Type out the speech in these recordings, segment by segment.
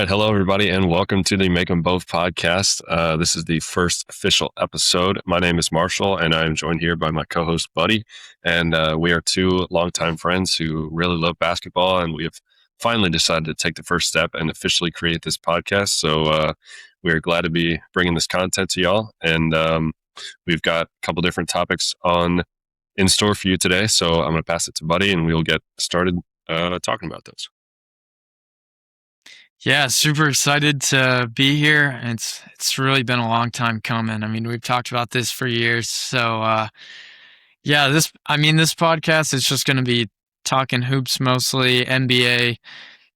right. Hello, everybody, and welcome to the Make 'em Both podcast. This is the first official episode. My name is Marshall, and I am joined here by my co host, Buddy. And we are two longtime friends who really love basketball, and we have finally decided to take the first step and officially create this podcast. So we are glad to be bringing this content to y'all. And we've got a couple different topics in store for you today. So I'm going to pass it to Buddy, and we'll get started talking about those. Yeah, super excited to be here. It's really been a long time coming. I mean, we've talked about this for years. So this podcast is just going to be talking hoops mostly, NBA.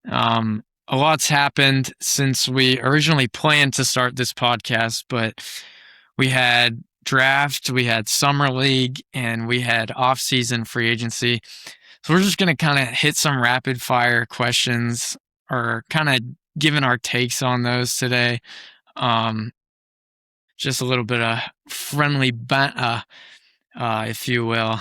A lot's happened since we originally planned to start this podcast, but we had draft, we had summer league, and we had off-season free agency. So we're just going to kind of hit some rapid fire questions or kind of giving our takes on those today. Just a little bit of friendly banter, if you will.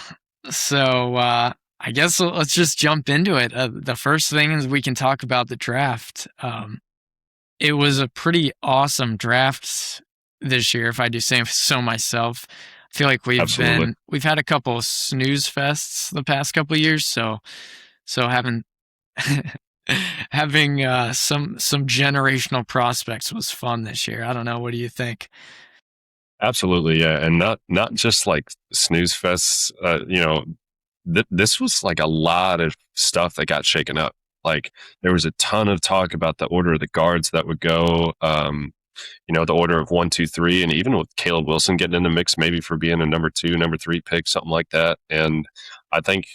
So I guess let's just jump into it. The first thing is we can talk about the draft. It was a pretty awesome draft this year, if I do say so myself. I feel like we've had a couple of snooze fests the past couple of years, so having some generational prospects was fun this year. I don't know. What do you think? Absolutely, yeah, and not just like snooze fests. This was like a lot of stuff that got shaken up. Like there was a ton of talk about the order of the guards that would go. The order of 1, 2, 3, and even with Caleb Wilson getting in the mix, maybe for being a number 2, number 3 pick, something like that. And I think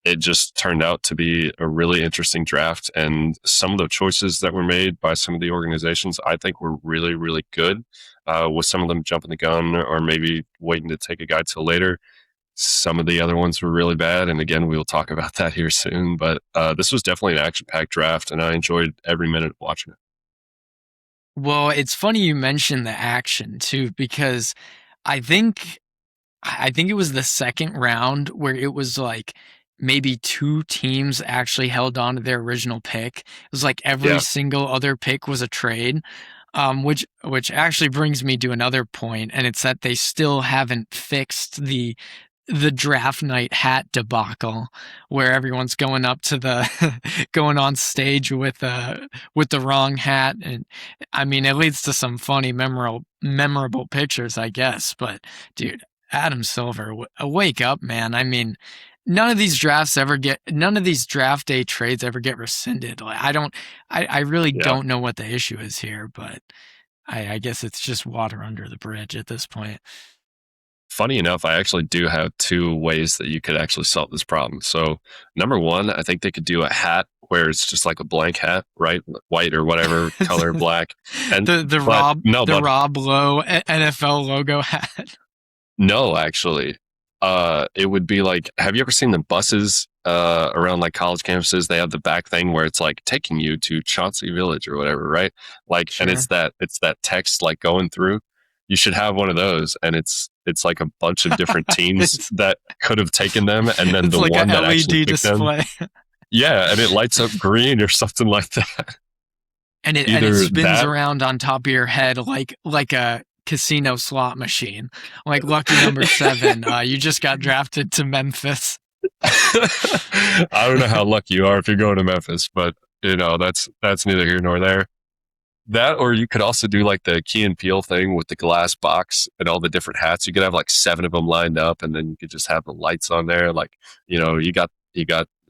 it just turned out to be a really interesting draft. And some of the choices that were made by some of the organizations, I think were really, really good, with some of them jumping the gun or maybe waiting to take a guy till later. Some of the other ones were really bad. And again, we'll talk about that here soon. But this was definitely an action-packed draft, and I enjoyed every minute of watching it. Well, it's funny you mentioned the action too, because I think it was the second round where it was like maybe 2 teams actually held on to their original pick. It was like every single other pick was a trade, which actually brings me to another point, and it's that they still haven't fixed the draft night hat debacle where everyone's going up to going on stage with the wrong hat. And I mean, it leads to some funny, memorable pictures, I guess. But dude, Adam Silver, wake up, man. I mean, none of these draft day trades ever get rescinded. Like, I really don't know what the issue is here, but I guess it's just water under the bridge at this point. Funny enough, I actually do have 2 ways that you could actually solve this problem. So, number 1, I think they could do a hat where it's just like a blank hat, right? White or whatever color, black. And the Rob Lowe NFL logo hat. No, actually. It would be like, have you ever seen the buses around like college campuses? They have the back thing where it's like taking you to Chauncey Village or whatever, right? Like, sure. And it's that text like going through. You should have one of those, and it's like a bunch of different teams that could have taken them, and then the like one that LED actually picked display. Them. Yeah, and it lights up green or something like that. And it spins around on top of your head like a casino slot machine, like lucky number 7. You just got drafted to Memphis. I don't know how lucky you are if you're going to Memphis, but that's neither here nor there. That, or you could also do like the Key and Peele thing with the glass box and all the different hats. You could have like 7 of them lined up, and then you could just have the lights on there. Like, you got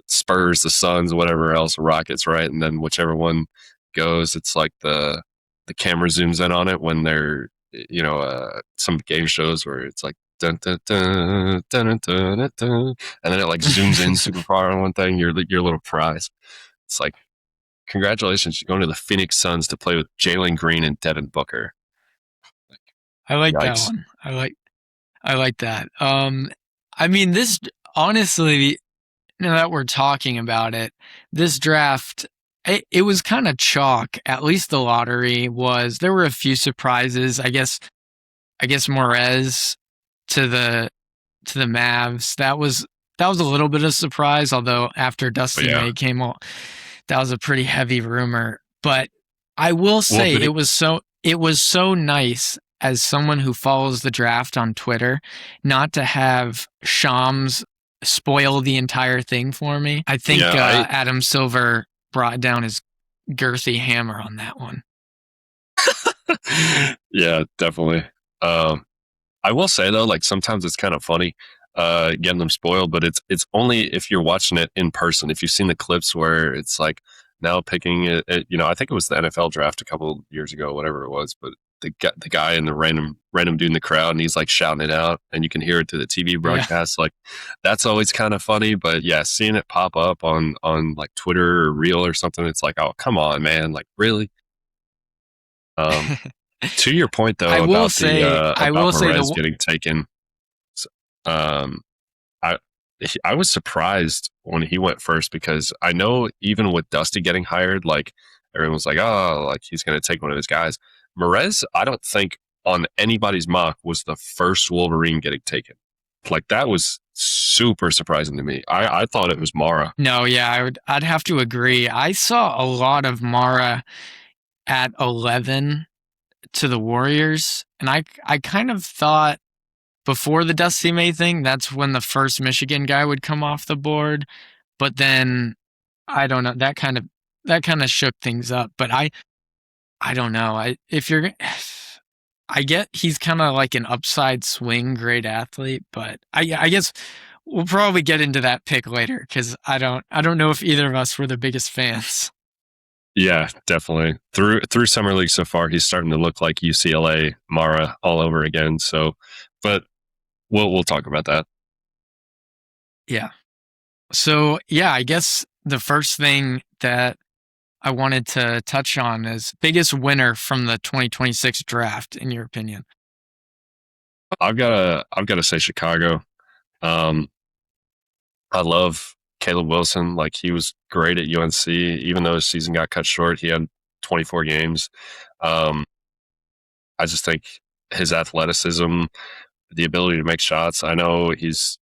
Spurs, the Suns, whatever else, Rockets, right? And then whichever one goes, it's like the camera zooms in on it when they're, some game shows where it's like dun, dun, dun, dun, dun, dun, dun, and then it like zooms in super far on one thing, your little prize. It's like, congratulations, you're going to the Phoenix Suns to play with Jalen Green and Devin Booker. I like that one. I like that. I mean, this, honestly, now that we're talking about it, this draft, it was kind of chalk. At least the lottery was. There were a few surprises. I guess Morez to the Mavs. That was a little bit of surprise. Although after Dusty May came out, that was a pretty heavy rumor. But I will Well, say did he? it was so nice as someone who follows the draft on Twitter not to have Shams spoil the entire thing for me. I think Yeah, I Adam Silver brought down his girthy hammer on that one. yeah, definitely. Um, I will say though, like sometimes it's kind of funny getting them spoiled, but it's only if you're watching it in person. If you've seen the clips where it's like now picking I think it was the NFL draft a couple years ago, whatever it was, but the guy in the random dude in the crowd, and he's like shouting it out, and you can hear it through the TV Yeah. broadcast. Like that's always kind of funny, but yeah, seeing it pop up on like Twitter or Reel or something, it's like, oh come on, man, like really. Um, to your point though I about will say Perez the getting taken, um, I I was surprised when he went first because I know even with Dusty getting hired, like everyone was like, oh, like he's going to take one of his guys. Perez, I don't think on anybody's mock was the first Wolverine getting taken. Like that was super surprising to me. I thought it was Mara. No, yeah, I'd have to agree. I saw a lot of Mara at 11 to the Warriors, and I kind of thought before the Dusty May thing, that's when the first Michigan guy would come off the board. But then I don't know, that kind of shook things up. But I don't know. I if you're I get he's kind of like an upside swing great athlete, but I guess we'll probably get into that pick later because I don't know if either of us were the biggest fans. Yeah, definitely. Through summer league so far, he's starting to look like UCLA Mara all over again. So, but we'll talk about that. Yeah. So yeah, I guess the first thing that I wanted to touch on is biggest winner from the 2026 draft, in your opinion. I've got to say Chicago. Um, I love Caleb Wilson. Like he was great at UNC, even though his season got cut short. He had 24 games. Um, I just think his athleticism, the ability to make shots. I know he's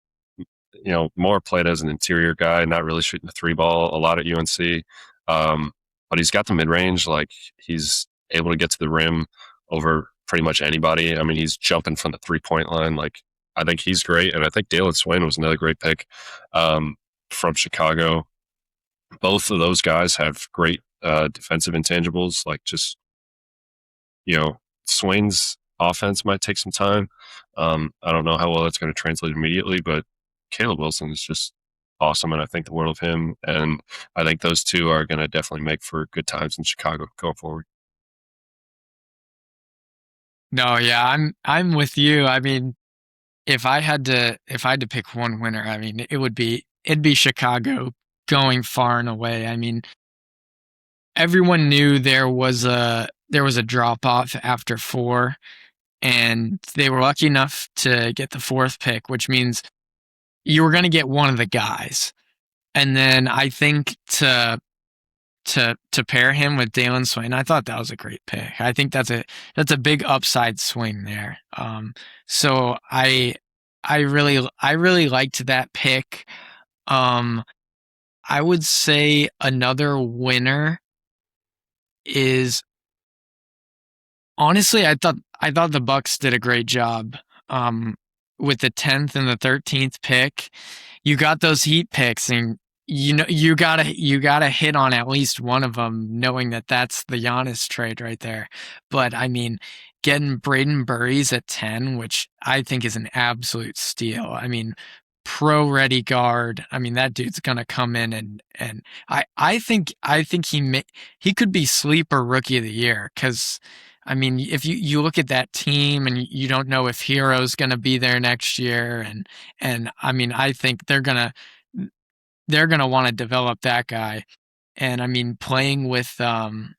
more played as an interior guy, not really shooting the three ball a lot at UNC. Um, but he's got the mid range. Like he's able to get to the rim over pretty much anybody. I mean, he's jumping from the 3-point line. Like I think he's great, and I think Dalen Swain was another great pick um, from Chicago. Both of those guys have great defensive intangibles. Like just Swain's offense might take some time. I don't know how well that's going to translate immediately, but Caleb Wilson is just awesome, and I think the world of him. And I think those two are going to definitely make for good times in Chicago going forward. No, yeah, I'm with you. I mean, if I had to pick one winner, I mean, it'd be Chicago going far and away. I mean, everyone knew there was a drop off after 4, and they were lucky enough to get the 4th pick, which means you were going to get one of the guys. And then I think to pair him with Dalen Swain, I thought that was a great pick. I think that's a big upside swing there. So I really liked that pick. Um, I would say another winner is honestly I thought the Bucks did a great job. Um, with the 10th and the 13th pick, you got those Heat picks, and you gotta hit on at least one of them, knowing that that's the Giannis trade right there. But I mean, getting Braden Burries at 10, which I think is an absolute steal. I mean, pro ready guard. I mean, that dude's gonna come in and I think he could be sleeper rookie of the year because. I mean, if you look at that team and you don't know if Hero's going to be there next year, and I mean, I think they're gonna want to develop that guy. And I mean, playing with Khalil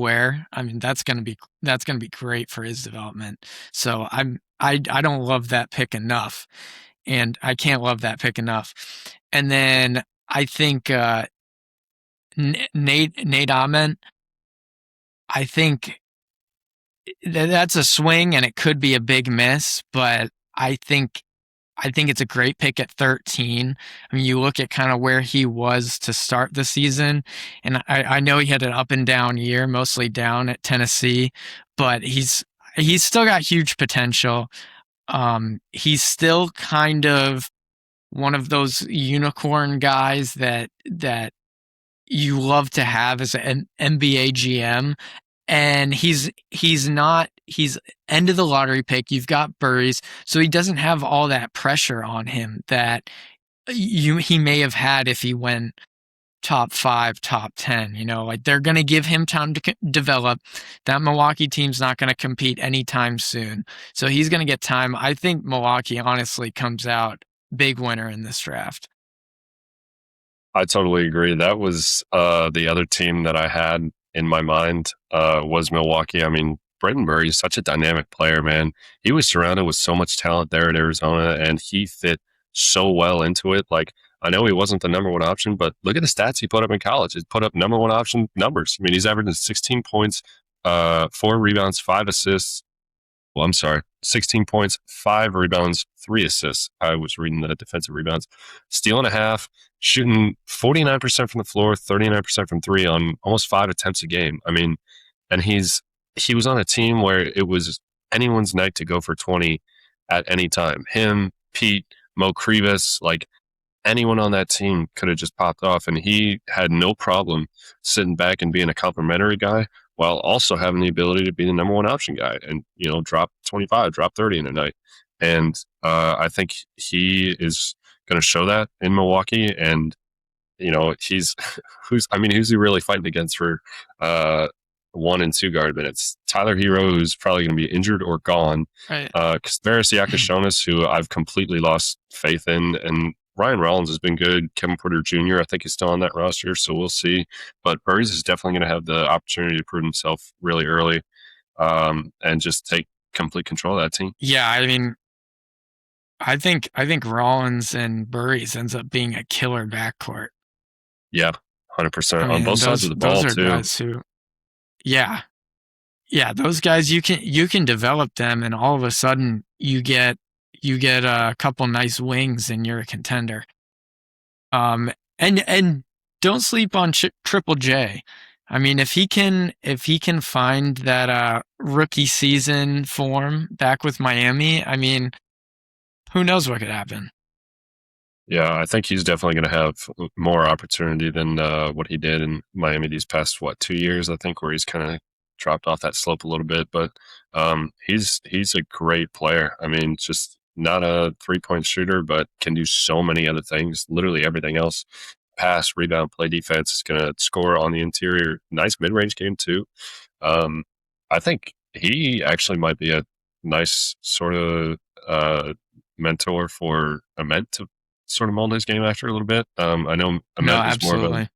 Ware, I mean, that's gonna be great for his development. So I don't love that pick enough, and I can't love that pick enough. And then I think Nate Ahman, I think that's a swing and it could be a big miss, but I think I think it's a great pick at 13. I mean, you look at kind of where he was to start the season, and I know he had an up and down year, mostly down at Tennessee, but he's still got huge potential. He's still kind of one of those unicorn guys that you love to have as an NBA GM. And he's end of the lottery pick. You've got Burries, so he doesn't have all that pressure on him that he may have had if he went top 5, top 10. Like they're going to give him time to develop. That Milwaukee team's not going to compete anytime soon, so he's going to get time. I think Milwaukee honestly comes out big winner in this draft. I totally agree. That was the other team that I had in my mind was Milwaukee. I mean, Brenton Murray is such a dynamic player, man. He was surrounded with so much talent there at Arizona, and he fit so well into it. Like, I know he wasn't the number one option, but look at the stats he put up in college. He put up number one option numbers. I mean, he's averaging 16 points, 4 rebounds, 5 assists. Well, I'm sorry, 16 points, 5 rebounds, 3 assists. I was reading the defensive rebounds. Steal and a half, shooting 49% from the floor, 39% from three on almost 5 attempts a game. I mean, and he was on a team where it was anyone's night to go for 20 at any time. Him, Pete, Mo Krivas, like anyone on that team could have just popped off, and he had no problem sitting back and being a complimentary guy while also having the ability to be the number one option guy and, drop 25, drop 30 in a night. And I think he is going to show that in Milwaukee. And, he's who's he really fighting against for 1 and 2 guard minutes? Tyler Hero, who's probably going to be injured or gone. Right. Varis Yakashonis, who I've completely lost faith in, and Ryan Rollins has been good. Kevin Porter Jr., I think he's still on that roster, so we'll see. But Burries is definitely going to have the opportunity to prove himself really early and just take complete control of that team. Yeah, I mean, I think Rollins and Burries ends up being a killer backcourt. Yeah, I 100% on mean, both and sides those of the those ball are too. guys who, yeah, yeah, those guys you can develop them, and all of a sudden you get a couple nice wings, and you're a contender. And don't sleep on Triple J. I mean, if he can find that rookie season form back with Miami, I mean, who knows what could happen? Yeah, I think he's definitely going to have more opportunity than what he did in Miami these past 2 years. I think where he's kind of dropped off that slope a little bit, but he's a great player. I mean, just not a 3-point shooter, but can do so many other things. Literally everything else: pass, rebound, play defense. Is going to score on the interior. Nice mid range game too. Um, I think he actually might be a nice sort of mentor for Ament to sort of mold his game after a little bit. I know No, Ament is more of a, absolutely.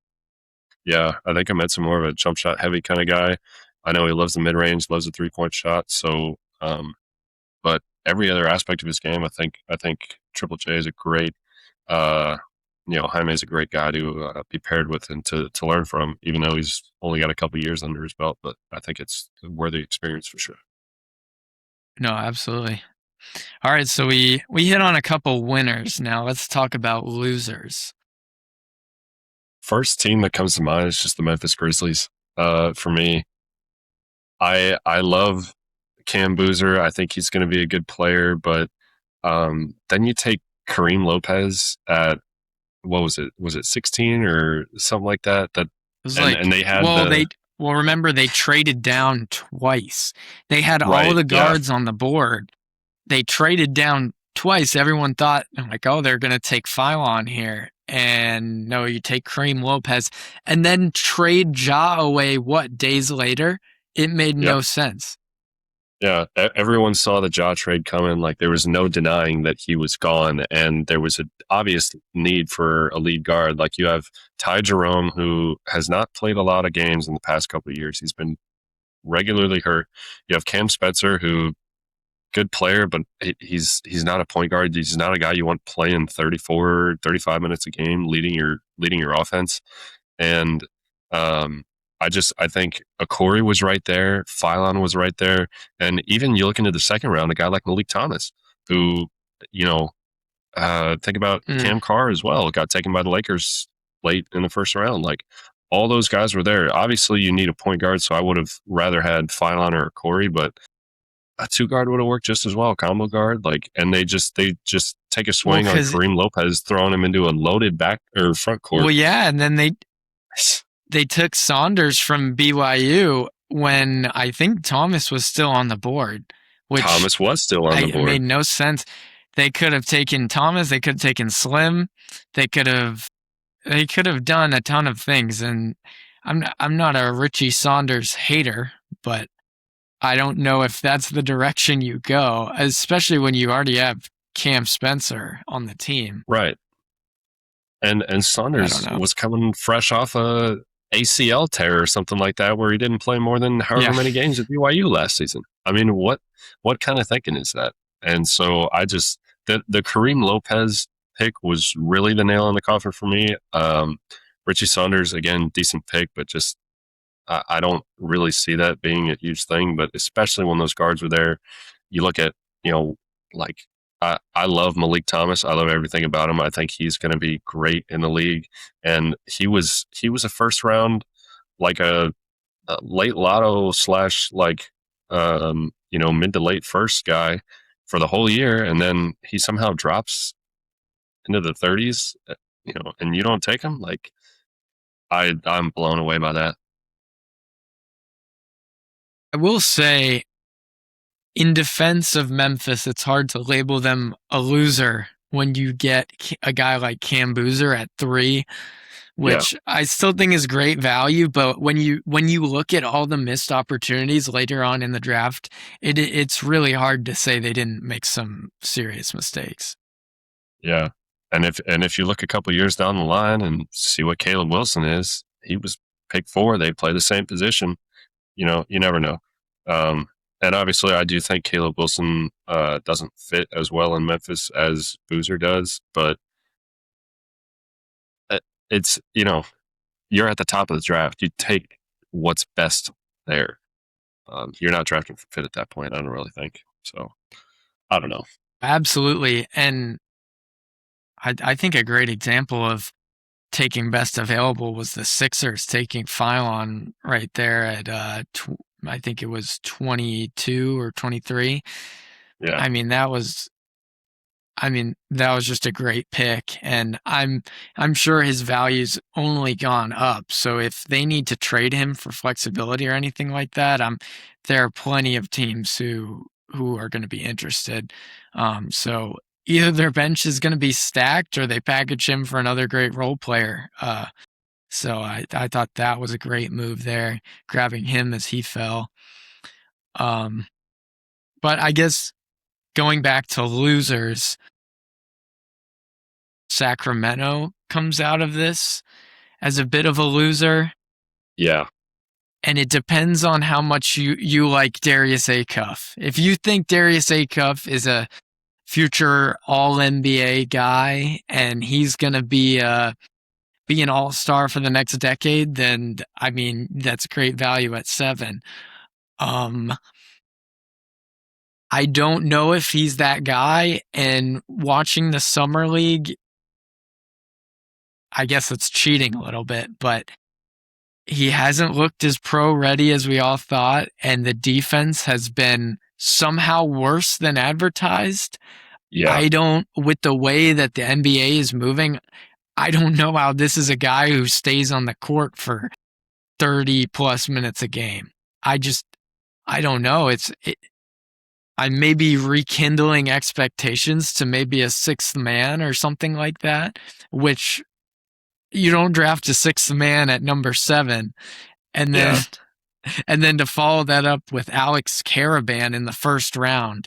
yeah, I think Ament's more of a jump shot heavy kind of guy. I know he loves the mid range, loves the 3-point shot. So, but every other aspect of his game, I think Triple J is a great, uh, Jaime is a great guy to be paired with and to learn from, even though he's only got a couple years under his belt. But I think it's a worthy experience for sure. No, absolutely. All right, so we hit on a couple winners. Now let's talk about losers. First team that comes to mind is just the Memphis Grizzlies. For me, I love Cam Boozer. I think he's going to be a good player, but then you take Kareem Lopez at what was it? Was it 16 or something like that? That It was and like, they had well, the remember they traded down twice. They had all right, the yeah, guards on the board. They traded down twice. Everyone thought, like, oh, they're going to take Phylon here. And no, you take Kareem Lopez and then trade Ja away, days later? It made yep. no sense. Yeah, everyone saw the Jaw trade coming. Like there was no denying that he was gone, and there was an obvious need for a lead guard. Like you have Ty Jerome, who has not played a lot of games in the past couple of years. He's been regularly hurt. You have Cam Spencer, who good player, but he's not a point guard. He's not a guy you want playing 34, 35 minutes a game, leading your offense. And um, I think Okori was right there, Phylon was right there, and even you look into the second round, a guy like Malik Thomas, who you know Think about Mm. Cam Carr as well. Got taken by the Lakers late in the first round. Like all those guys were there. Obviously, you need a point guard, so I would have rather had Phylon or Corey, but a two guard would have worked just as well. Combo guard, like, and they just take a Well, swing on because Kareem Lopez, throwing him into a loaded back or front well, court. yeah, and then they took Saunders from BYU when I think Thomas was still on the board, which Thomas was still on the I board, made no sense. They could have taken Thomas. They could have taken Slim. They could have done a ton of things. And I'm not a Richie Saunders hater, but I don't know if that's the direction you go, especially when you already have Cam Spencer on the team. right? And I don't Saunders know. was coming fresh off a ACL tear or something like that, where he didn't play more than however Yeah, many games at BYU last season. I mean, what kind of thinking is that? And so I just the Kareem Lopez pick was really the nail in the coffin for me. Richie Saunders again, decent pick, but just I don't really see that being a huge thing. But especially when those guards were there, you look at like I love Malik Thomas. I love everything about him. I think he's going to be great in the league. And he was a first round, like a late lotto slash like mid to late first guy for the whole year, and then he somehow drops into the 30s. And you don't take him. Like I'm blown away by that. I will say, in defense of Memphis, it's hard to label them a loser when you get a guy like Cam Boozer at 3, Yeah, which I still think is great value. But when you look at all the missed opportunities later on in the draft, it's really hard to say they didn't make some serious mistakes. yeah. And if you look a couple years down the line and see what Caleb Wilson is, he was pick 4. They play the same position. You never know. Um, and obviously, I do think Caleb Wilson doesn't fit as well in Memphis as Boozer does, but it's you're at the top of the draft. You take what's best there. You're not drafting for fit at that point. I don't really think so. I don't know. Absolutely. And I think a great example of taking best available was the Sixers taking Phylon right there at I think it was 22 or 23. Yeah, I mean that was that was just a great pick, and I'm sure his value's only gone up. So if they need to trade him for flexibility or anything like that, there are plenty of teams who are going to be interested. So either their bench is going to be stacked or they package him for another great role player. So I thought that was a great move there, grabbing him as he fell. Um, but I guess going back to losers, Sacramento comes out of this as a bit of a loser. yeah, And it depends on how much you like Darius Acuff. If you think Darius Acuff is a future All NBA guy and he's gonna be an All Star for the next decade, then I mean that's great value at 7. Um, I don't know if he's that guy. And watching the summer league, I guess it's cheating a little bit, but he hasn't looked as pro ready as we all thought, and the defense has been somehow worse than advertised. yeah, With the way that the NBA is moving, I don't know how this is a guy who stays on the court for 30 plus minutes a game. I don't know. I may be rekindling expectations to maybe a 6th man or something like that, which you don't draft a 6th man at number 7 and then yeah. to follow that up with Alex Caravan in the first round.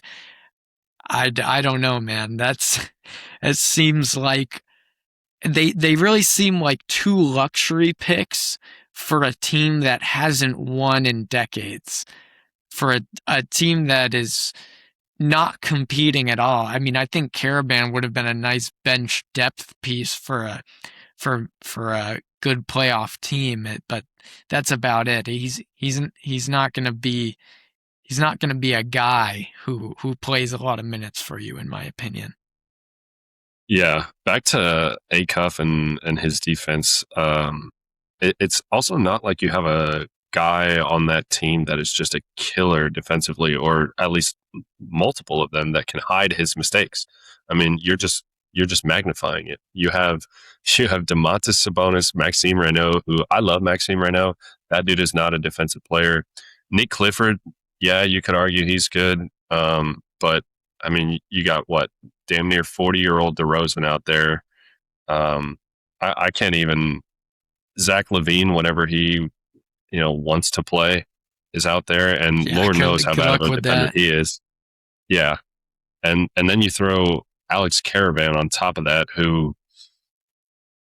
I don't know, man. It seems like they really seem like 2 luxury picks for a team that hasn't won in decades. For a team that is not competing at all. I mean, I think Caravan would have been a nice bench depth piece for a good playoff team, but that's about it. He's not going to be a guy who plays a lot of minutes for you, in my opinion. Yeah, back to Acuff and his defense. It's also not like you have a guy on that team that is just a killer defensively, or at least multiple of them that can hide his mistakes. I mean, you're just magnifying it. You have Domantas Sabonis, Maxime Renault, who I love Maxime Renault. That dude is not a defensive player. Nick Clifford, yeah, you could argue he's good, but I mean, you got what, damn near 40-year-old DeRozan out there. Um, I can't even. Zach Levine, whenever he wants to play, is out there, and Yeah, Lord knows how good bad of luck a with defender that. he is. Yeah, and then you throw Alex Caravan on top of that, who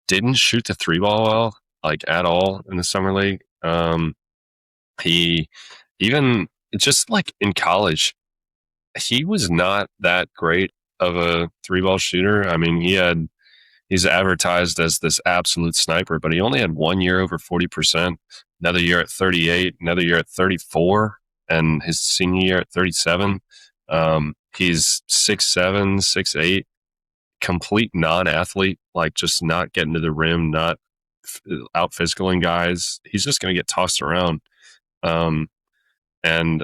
didn't shoot the three ball well, like at all in the summer league. He even just like in college, he was not that great of a three ball shooter. I mean, he's advertised as this absolute sniper, but he only had 1 year over 40%, another year at 38, another year at 34, and his senior year at 37. He's 6'7", 6'8", complete non-athlete, like just not getting to the rim, not out physicaling guys. He's just going to get tossed around. Um, and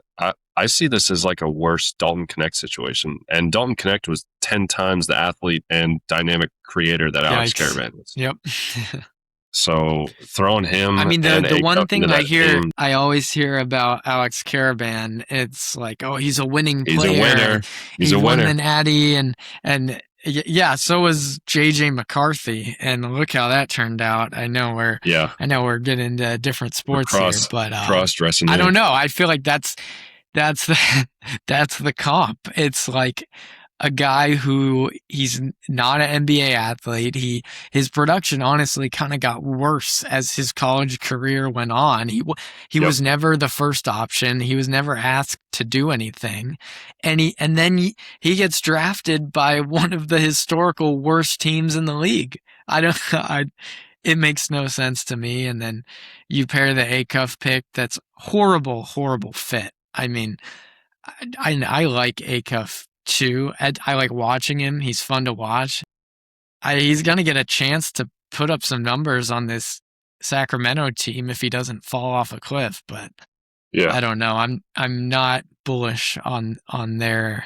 I see this as like a worse Dalton Connect situation. And Dalton Connect was 10 times the athlete and dynamic creator that Alex Yikes. Caravan was. Yep. So throwing I him mean, and the A one Cup into thing that team, I always hear about Alex Caravan, it's like, oh, he's a winning he's a player and winner. He's he a won winner. the Natty and yeah, so was JJ McCarthy, and look how that turned out. Yeah. I know we're getting into different We're sports here, but cross dressing I you. don't know. I feel like that's the that's the comp. It's like a guy who he's not an NBA athlete. His production honestly kind of got worse as his college career went on. He Yep. was never the first option. He was never asked to do anything, and then he gets drafted by one of the historical worst teams in the league. I don't. I It makes no sense to me. And then you pair the Acuff pick. That's horrible fit. I mean, I like Acuff too. I like watching him. He's fun to watch. He's gonna get a chance to put up some numbers on this Sacramento team if he doesn't fall off a cliff. But Yeah. I don't know. I'm not bullish on their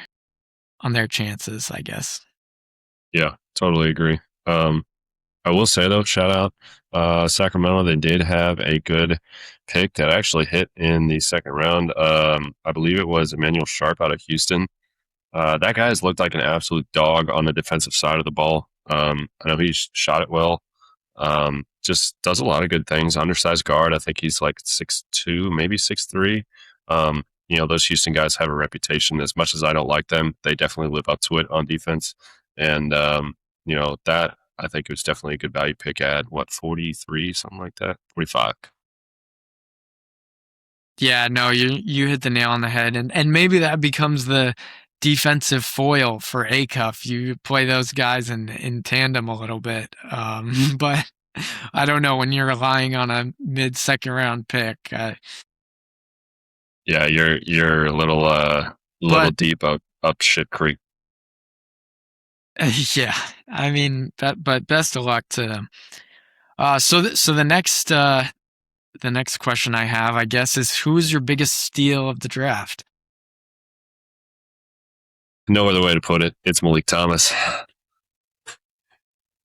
chances, I guess. Yeah. Totally agree. I will say though, shout out Sacramento. They did have a good pick that actually hit in the second round. I believe it was Emmanuel Sharp out of Houston. That guy has looked like an absolute dog on the defensive side of the ball. I know he shot it well. Just does a lot of good things. Undersized guard. I think he's like 6'2", maybe 6'3". Those Houston guys have a reputation. As much as I don't like them, they definitely live up to it on defense. And that I think it was definitely a good value pick at what, 43, something like that, 45. Yeah, no, you hit the nail on the head, and maybe that becomes the defensive foil for Acuff. You play those guys in tandem a little bit, but I don't know when you're relying on a mid second round pick. Yeah, you're a little But deep up shit creek. yeah, I mean, but best of luck to them. So the next question I have, I guess, is who's your biggest steal of the draft? No other way to put it. It's Malik Thomas.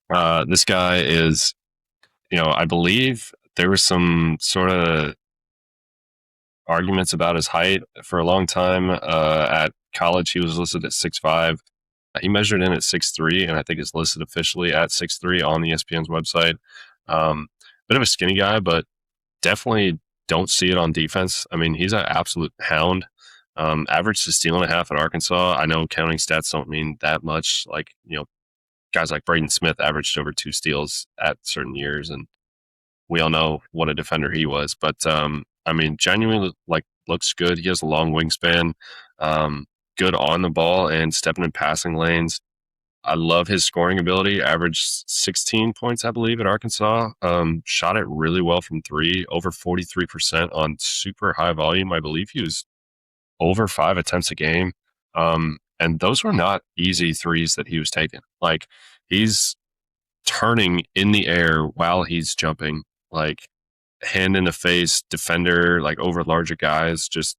This guy is, I believe there was some sort of arguments about his height for a long time. At college, he was listed at 6'5". He measured in at 6'3", and I think is listed officially at 6'3" on ESPN's website. Bit of a skinny guy, but definitely don't see it on defense. I mean, he's an absolute hound. Averaged a steal and a half at Arkansas. I know counting stats don't mean that much. Like, guys like Braden Smith averaged over 2 steals at certain years, and we all know what a defender he was. But I mean, genuinely, like, looks good. He has a long wingspan, good on the ball and stepping in passing lanes. I love his scoring ability. Averaged 16 points, I believe, at Arkansas. Shot it really well from three, over 43% on super high volume. I believe he was over 5 attempts a game. And those were not easy threes that he was taking. Like, He's turning in the air while he's jumping, like hand in the face defender, like over larger guys, just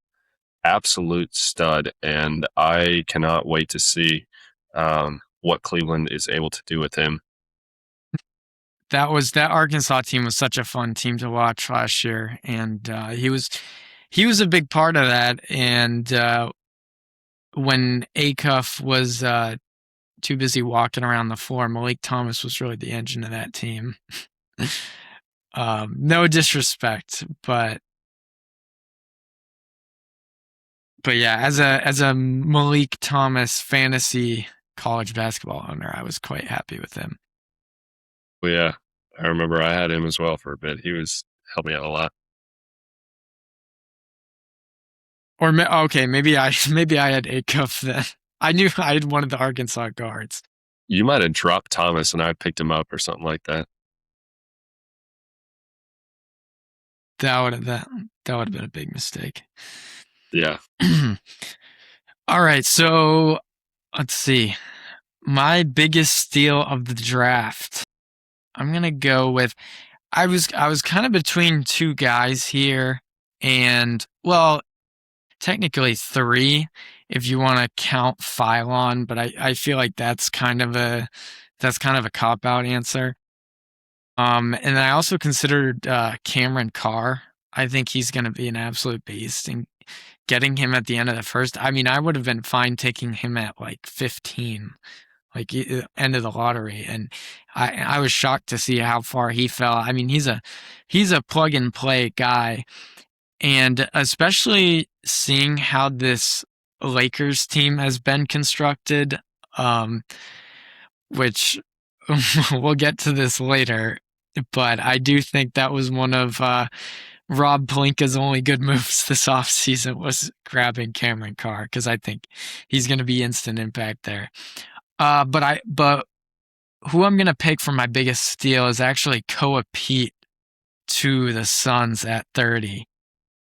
absolute stud. And I cannot wait to see what Cleveland is able to do with him. That Arkansas team was such a fun team to watch last year, and he was a big part of that. And when Acuff was too busy walking around the floor, Malik Thomas was really the engine of that team. No disrespect, but yeah, as a Malik Thomas fantasy college basketball owner, I was quite happy with him. But yeah, I remember I had him as well for a bit. He was helped me out a lot. Or okay, maybe I had Acuff then. I knew I had one of the Arkansas guards. You might have dropped Thomas and I picked him up or something like that. That would have been a big mistake. Yeah. All right, so let's see. My biggest steal of the draft. I'm gonna go with. I was kind of between two guys here, and well, technically three if you want to count Phylon, but I feel like that's kind of a cop out answer. And I also considered Cameron Carr. I think he's going to be an absolute beast, and getting him at the end of the first. I mean, I would have been fine taking him at like 15, like end of the lottery, and I was shocked to see how far he fell. I mean, he's a plug and play guy, and especially seeing how this Lakers team has been constructed, which we'll get to this later, but I do think that was one of Rob Pelinka's only good moves this offseason was grabbing Cameron Carr, because I think he's going to be instant impact there. But who I'm going to pick for my biggest steal is actually Koa Pete to the Suns at 30.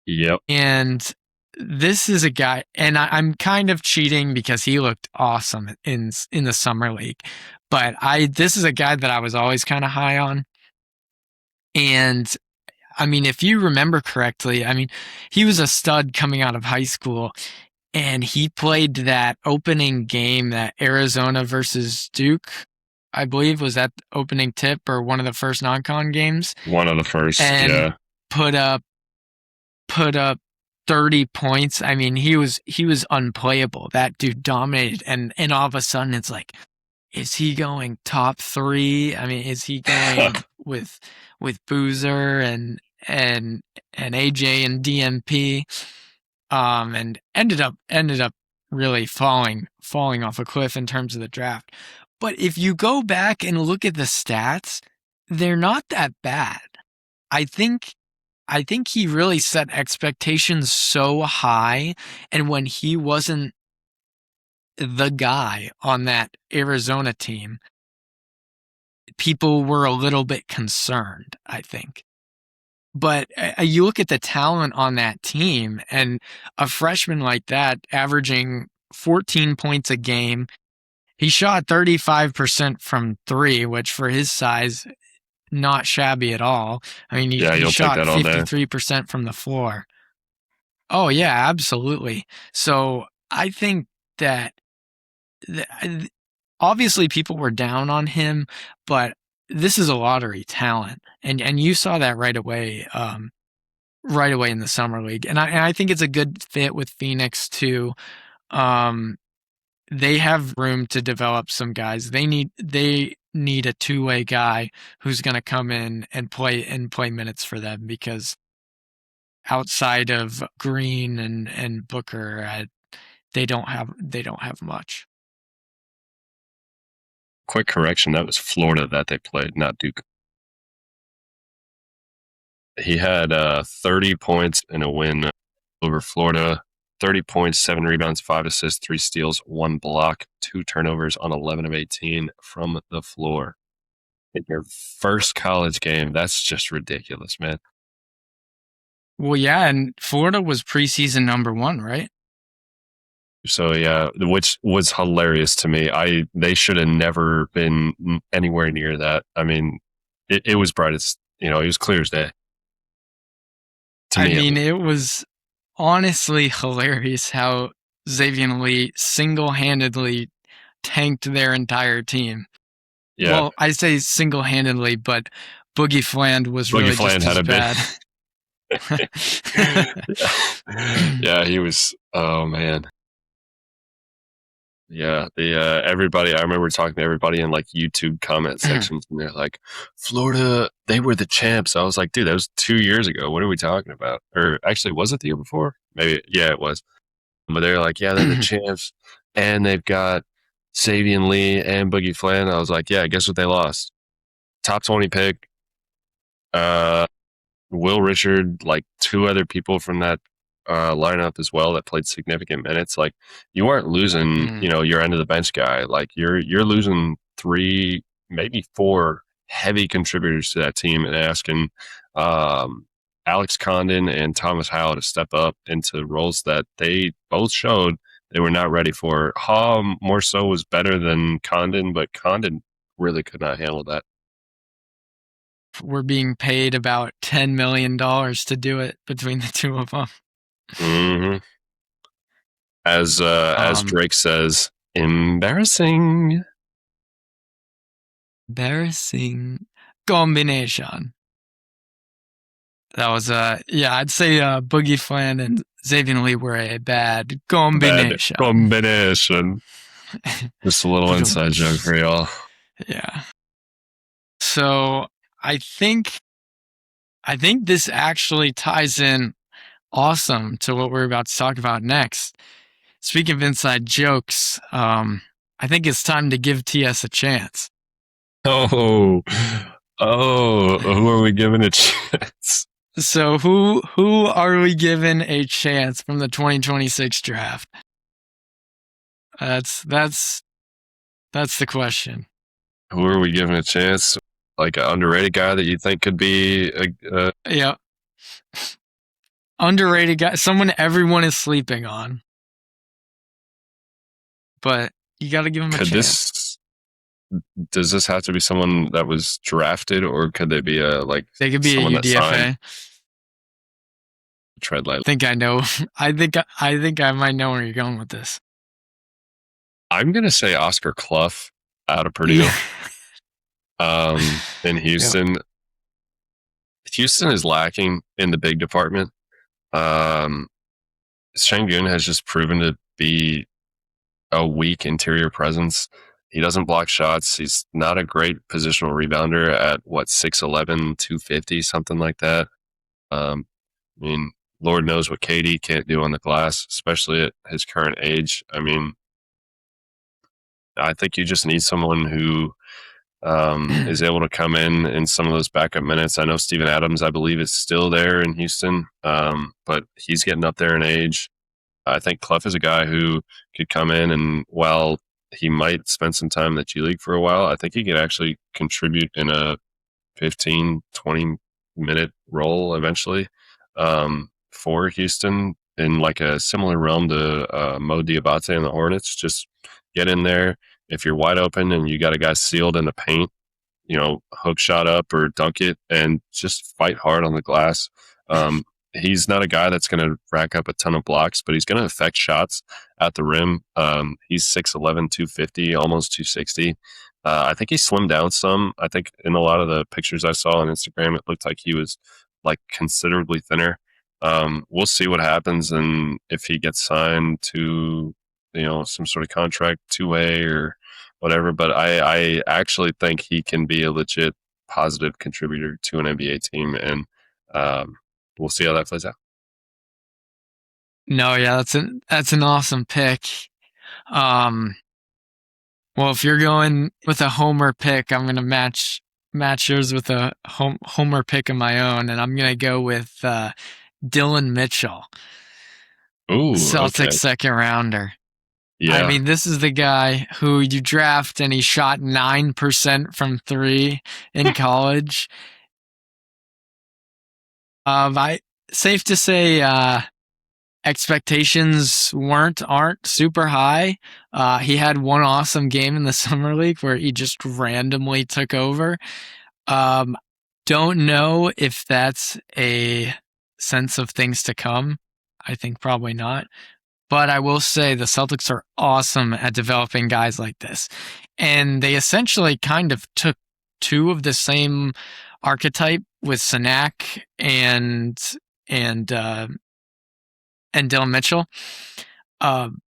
Yep. And this is a guy, and I'm kind of cheating because he looked awesome in the summer league, but this is a guy that I was always kind of high on. And I mean, if you remember correctly, I mean, he was a stud coming out of high school, and he played that opening game, that Arizona versus Duke, I believe was that opening tip or one of the first non-con games. One of the first, and yeah. put up 30 points. I mean, he was unplayable. That dude dominated, and all of a sudden it's like, is he going top 3? I mean, is he going with Boozer and AJ and DMP? And ended up really falling off a cliff in terms of the draft. But if you go back and look at the stats, they're not that bad. I think he really set expectations so high, and when he wasn't the guy on that Arizona team, people were a little bit concerned, I think. But you look at the talent on that team, and a freshman like that averaging 14 points a game, he shot 35% from 3, which for his size, not shabby at all. I mean, Yeah, he you'll take shot that all day. 53% from the floor. Oh yeah, absolutely. So I think that obviously people were down on him, but this is a lottery talent, and you saw that right away in the summer league, and I think it's a good fit with Phoenix too. They have room to develop some guys. They need a two-way guy who's going to come in and play minutes for them, because outside of Green and Booker, they don't have much. Quick correction, that was Florida that they played, not Duke. He had 30 points in a win over Florida. 30 points, 7 rebounds, 5 assists, 3 steals, 1 block, 2 turnovers on 11 of 18 from the floor. In your first college game, that's just ridiculous, man. Well, yeah, and Florida was preseason number 1, right? So yeah, which was hilarious to me. They should have never been anywhere near that. I mean, it was bright as it was clear as day to I me at mean, least. it was honestly hilarious how Xavier Lee single-handedly tanked their entire team. Yeah, Well, I say single-handedly, but Boogie Fland was Boogie really Flan just had as a bit. bad. Yeah, he was. Oh man. Yeah, the everybody. I remember talking to everybody in like YouTube comment sections, and they're like, "Florida, they were the champs." I was like, "Dude, that was 2 years ago. What are we talking about?" Or actually, was it the year before? Maybe. Yeah, it was. But they're like, "Yeah, they're the champs, and they've got Savion Lee and Boogie Flan." I was like, "Yeah, guess what they lost? Top 20 pick. Uh, Will Richard, like two other people from that lineup as well that played significant minutes. Like you weren't losing, your end of the bench guy. Like you're losing three, maybe four heavy contributors to that team, and asking Alex Condon and Thomas Howell to step up into roles that they both showed they were not ready for. Haw more so was better than Condon, but Condon really could not handle that. We're being paid about $10 million to do it between the two of them. Hmm. As Um, Drake says, embarrassing. Embarrassing combination. That was yeah, I'd say Boogie Flan and Xavier Lee were a bad Bad combination. combination. Just a little inside joke for y'all. Yeah. So I think I think this actually ties in awesome to what we're about to talk about next. Speaking of inside jokes, I think it's time to give TS a chance. Oh, who are we giving a chance? So who are we giving a chance from the 2026 draft? That's the question. Who are we giving a chance? Like an underrated guy that you think could be Yeah, underrated guy, someone everyone is sleeping on, but you got to give him a could chance. this does this have to be someone that was drafted, or could they be like They could be a someone that signed? UDFA. Tread lightly. Think I know. I think I might know where you're going with this. I'm gonna say Oscar Clough out of Purdue. Yeah. In Yep. Houston, Houston is lacking in the big department. Um, Şengün has just proven to be a weak interior presence. He doesn't block shots. He's not a great positional rebounder at what 6'11", 250, something like that. Um, I mean, Lord knows what KD can't do on the glass, especially at his current age. I mean, I think you just need someone who is able to come in some of those backup minutes. I know Steven Adams, I believe, is still there in Houston, but he's getting up there in age. I think Clough is a guy who could come in, and while he might spend some time in the G League for a while, I think he could actually contribute in a 15, 20-minute role eventually for Houston in like a similar realm to Mo Diabate and the Hornets. Just get in there. If you're wide open and you got a guy sealed in the paint, hook shot up or dunk it and just fight hard on the glass. He's not a guy that's going to rack up a ton of blocks, but he's going to affect shots at the rim. He's 6'11", 250, almost 260. I think he slimmed down some. I think in a lot of the pictures I saw on Instagram, it looked like he was like considerably thinner. We'll see what happens and if he gets signed to, some sort of contract 2-way or whatever. But I actually think he can be a legit positive contributor to an NBA team, and we'll see how that plays out. No, yeah, that's an awesome pick. Um, well, if you're going with a homer pick, I'm gonna match yours with a homer pick of my own, and I'm gonna go with Dylan Mitchell, Ooh, Celtics okay. second rounder. I Yeah. mean, this is the guy who you draft and he shot 9% from three in college. I safe to say, expectations aren't super high. He had one awesome game in the summer league where he just randomly took over. Um, don't know if that's a sense of things to come. I think probably not. But I will say the Celtics are awesome at developing guys like this. And they essentially kind of took two of the same archetype with Sanak and and Dylan Mitchell. Um,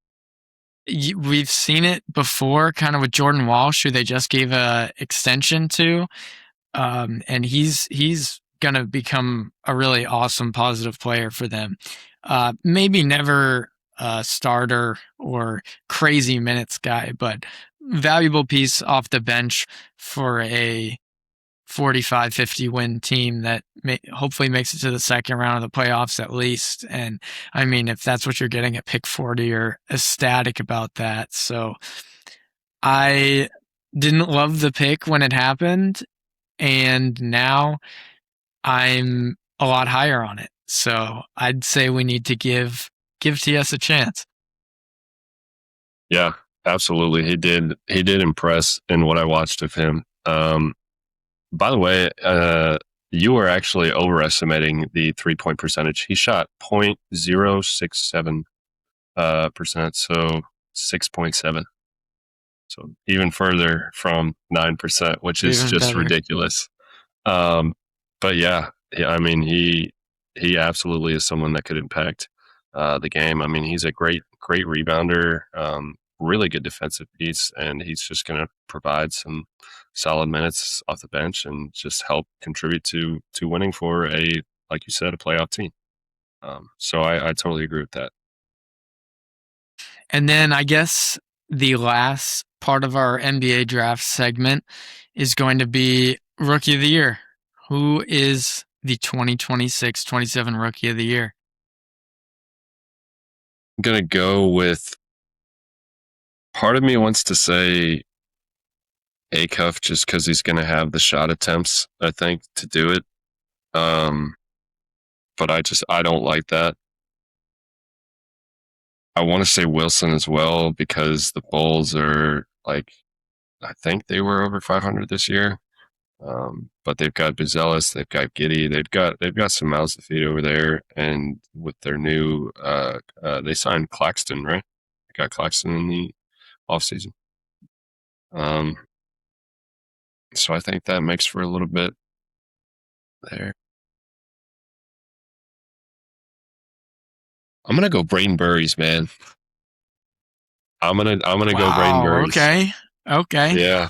we've seen it before, kind of with Jordan Walsh, who they just gave a extension to, and he's gonna become a really awesome, positive player for them. Maybe never a starter or crazy minutes guy, but valuable piece off the bench for a 45, 50 win team that hopefully makes it to the second round of the playoffs at least. And I mean, if that's what you're getting at pick 40, you're ecstatic about that. So I didn't love the pick when it happened, and now I'm a lot higher on it. So I'd say we need to give TS a chance. Yeah, absolutely. He did impress in what I watched of him. By the way, you were actually overestimating the 3-point percentage. He shot 0.067 percent, so 6.7. So even further from 9%, which is Even just better. ridiculous. Um, but yeah, I mean, he absolutely is someone that could impact the game. I mean, he's a great rebounder, really good defensive piece, and he's just going to provide some solid minutes off the bench and just help contribute to winning for a, like you said, a playoff team. So I totally agree with that. And then I guess the last part of our NBA draft segment is going to be Rookie of the Year. Who is the 2026-27 Rookie of the Year? I'm going to go with, part of me wants to say Acuff just because he's going to have the shot attempts, I think, to do it. But I don't like that. I want to say Wilson as well because the Bulls are like, I think they were over 500 this year. But they've got Buzelis, they've got Giddy, they've got some mouths to feed over there, and with their new, they signed Claxton, right? They got Claxton in the offseason. Um, so I think that makes for a little bit there. I'm gonna go Braden Burries, man. I'm gonna go Braden Wow. Burries. Okay. Okay. Yeah.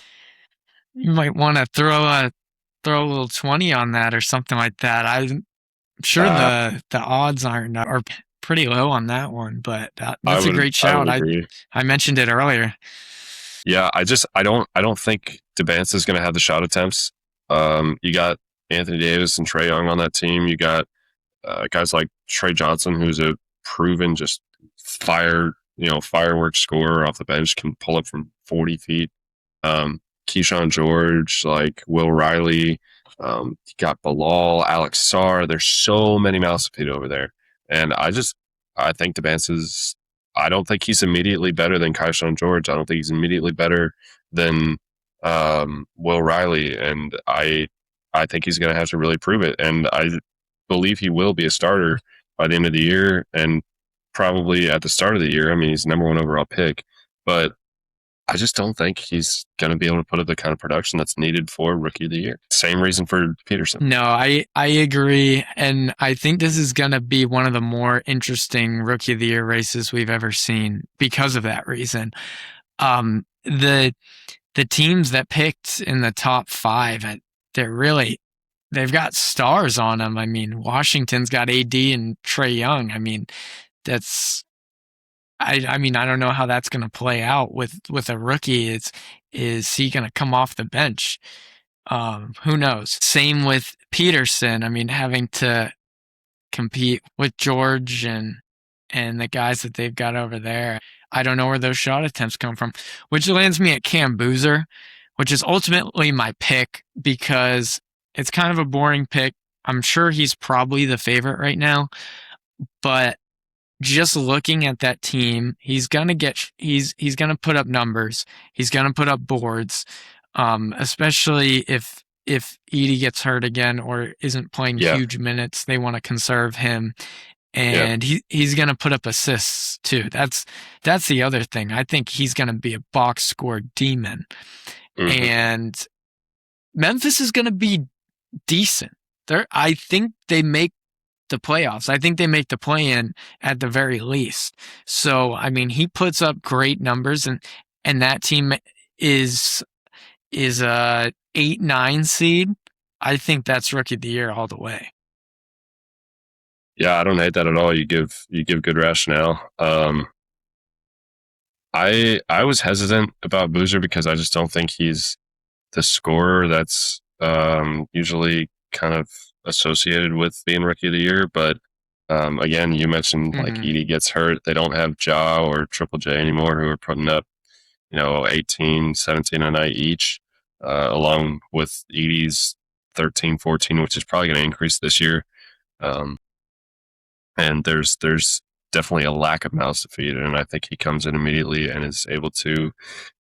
You might want to throw a little 20 on that or something like that. I'm sure Uh, the odds are pretty low on that one, but I that's a would great I would shout. agree. I mentioned it earlier. Yeah, I don't think Debance is gonna have the shot attempts. You got Anthony Davis and Trae Young on that team. You got guys like Trey Johnson, who's a proven just fireworks scorer off the bench, can pull up from 40 feet. Keyshawn George, like Will Riley, you got Bilal, Alex Sarr. There's so many mouths to feed over there. And I think Debance is, I don't think he's immediately better than Keyshawn George. I don't think he's immediately better than Will Riley. And I think he's going to have to really prove it. And I believe he will be a starter by the end of the year and probably at the start of the year. I mean, he's number one overall pick, but I just don't think he's going to be able to put up the kind of production that's needed for Rookie of the Year. Same reason for Peterson. No, I agree, and I think this is going to be one of the more interesting Rookie of the Year races we've ever seen because of that reason. The teams that picked in the top five, they've got stars on them. I mean, Washington's got AD and Trae Young. I mean, that's I mean, I don't know how that's going to play out with a rookie. Is he going to come off the bench? Who knows? Same with Peterson. I mean, having to compete with George and the guys that they've got over there. I don't know where those shot attempts come from, which lands me at Cam Boozer, which is ultimately my pick because it's kind of a boring pick. I'm sure he's probably the favorite right now, but just looking at that team, he's gonna put up numbers. He's gonna put up boards, especially if Edie gets hurt again or isn't playing Yeah. huge minutes. They want to conserve him, Yeah. and he's gonna put up assists too. That's the other thing. I think he's gonna be a box score demon, Hmm. and Memphis is gonna be decent. I think they make the playoffs. I think they make the play in at the very least. So, I mean, he puts up great numbers, and that team is a 8-9 seed. I think that's rookie of the year all the way. Yeah, I don't hate that at all. You give good rationale. I was hesitant about Boozer because I just don't think he's the scorer that's usually kind of associated with being rookie of the year. But again, you mentioned like Mm-hmm. Edie gets hurt. They don't have Ja or Triple J anymore who are putting up, 18, 17 a night each, along with Edie's 13, 14, which is probably going to increase this year. Um, and there's definitely a lack of mouths to feed, and I think he comes in immediately and is able to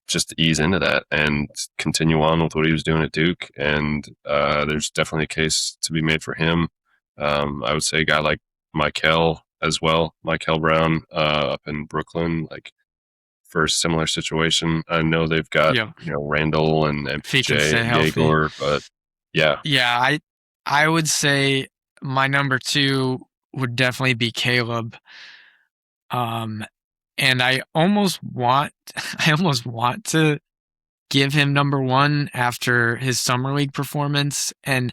just ease into that and continue on with what he was doing at Duke. And there's definitely a case to be made for him. I would say a guy like Michael as well, Michael Brown up in Brooklyn, like for a similar situation. I know they've got Yeah, Randall and if he can MPJ stay and healthy. Yegor, but yeah, Yeah, I would say my number two would definitely be Caleb. Um, and I almost want I almost want to give him number one after his summer league performance, and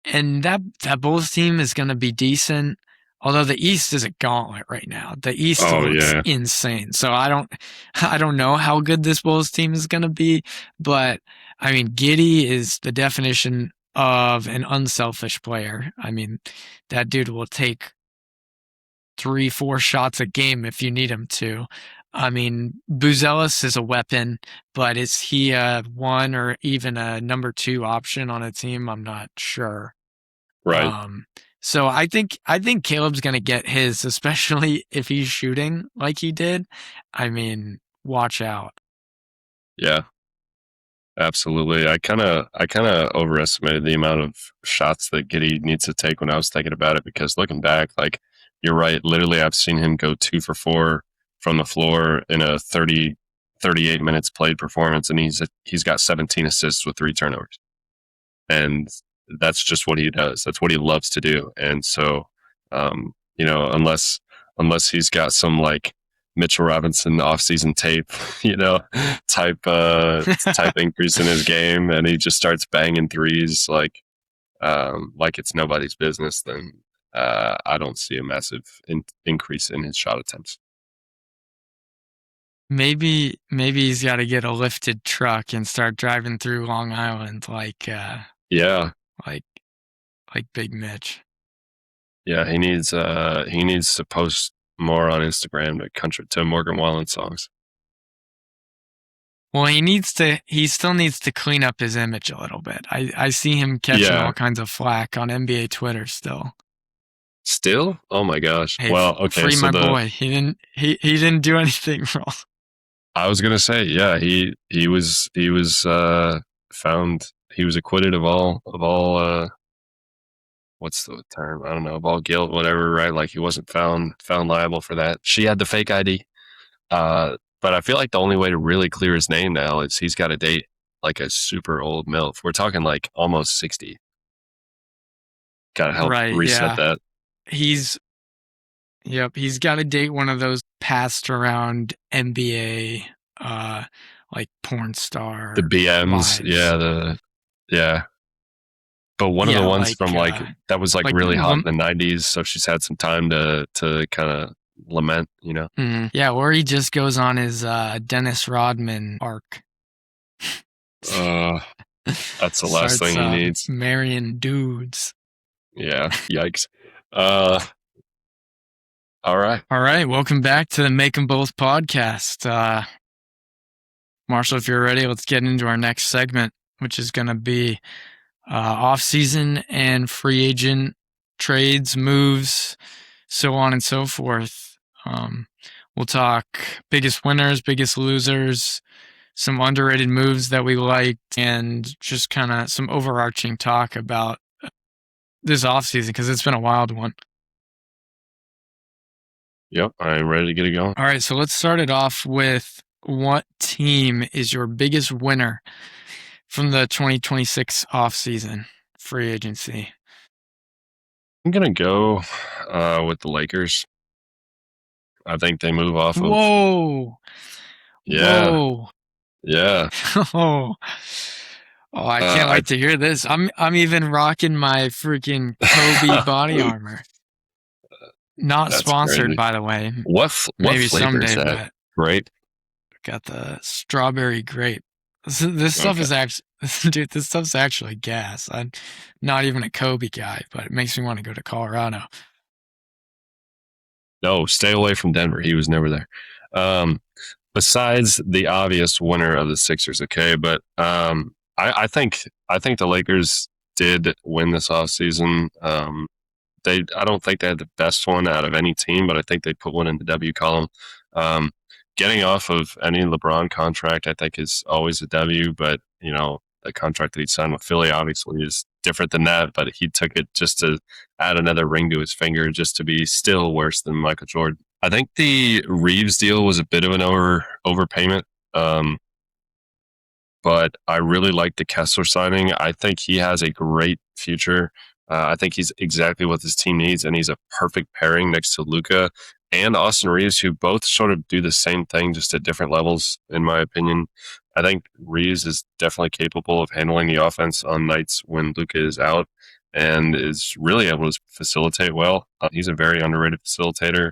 that Bulls team is going to be decent. Although the East is a gauntlet right now, the East oh looks yeah, insane. So I don't know how good this Bulls team is going to be, but I mean, Giddy is the definition of an unselfish player. I mean, that dude will take 3, 4 shots a game if you need him to. I mean, Buzelis is a weapon, but is he a one or even a number two option on a team? I'm not sure. right, Um, so I think Caleb's gonna get his, especially if he's shooting like he did. I mean, watch out. yeah. Absolutely. I kind of overestimated the amount of shots that Giddy needs to take when I was thinking about it because looking back, like you're right, literally I've seen him go 2 for 4 from the floor in a 38 minutes played performance and he's got 17 assists with 3 turnovers. And that's just what he does. That's what he loves to do. And so, unless he's got some like Mitchell Robinson offseason tape, you know, type type increase in his game, and he just starts banging threes like it's nobody's business, then I don't see a massive increase in his shot attempts. Maybe he's got to get a lifted truck and start driving through Long Island Yeah, like like Big Mitch. yeah, he needs to post more on Instagram to Morgan Wallen songs. Well, he still needs to clean up his image a little bit. I see him catching Yeah, all kinds of flack on NBA Twitter still. still? Oh my gosh. Hey, Well, okay, free so my boy. He didn't do anything wrong. I was gonna say, yeah, he was found he was acquitted of all what's the term? I don't know, of all guilt, whatever, right? Like he wasn't found liable for that. She had the fake ID. But I feel like the only way to really clear his name now is he's got to date like a super old MILF. We're talking like almost 60. Gotta help Right, reset yeah. that. He's Yep, he's got to date one of those passed around NBA like porn The star BMs, wives. yeah. But one of the Yeah, ones from like that was like like really hot in the 90s, so she's had some time to kind of lament. yeah, or he just goes on his Dennis Rodman arc. Uh, that's the last Starts thing he needs. marrying dudes. Yeah, yikes. Uh, all right. All right, welcome back to the Make 'em Both podcast. Marshall, if you're ready, let's get into our next segment, which is going to be off-season and free agent trades, moves, so on and so forth. Um, we'll talk biggest winners, biggest losers, some underrated moves that we liked, and just kind of some overarching talk about this offseason because it's been a wild one. Yep, I'm ready to get it going. All right, so let's start it off with what team is your biggest winner from the 2026 offseason free agency? I'm gonna go with the Lakers. I think they move off of. Whoa. Yeah, Whoa. yeah. Oh. Oh, I can't I wait to hear this. I'm even rocking my freaking Kobe body armor. Not That's sponsored, crazy. by the way. What Maybe flavor is someday, that? but Right? got the strawberry grape. This stuff Okay. is actually, dude, this stuff's actually gas. I'm not even a Kobe guy, but it makes me want to go to Colorado. No, stay away from Denver. He was never there. Um, Besides the obvious winner of the Sixers, okay, but I think the Lakers did win this offseason. I don't think they had the best one out of any team, but I think they put one in the W column. Um, Getting off of any LeBron contract, I think is always a W, but the contract that he signed with Philly obviously is different than that, but he took it just to add another ring to his finger, just to be still worse than Michael Jordan. I think the Reeves deal was a bit of an overpayment. Um, but I really like the Kessler signing. I think he has a great future. I think he's exactly what this team needs, and he's a perfect pairing next to Luca and Austin Reeves, who both sort of do the same thing, just at different levels, in my opinion. I think Reeves is definitely capable of handling the offense on nights when Luca is out and is really able to facilitate well. He's a very underrated facilitator.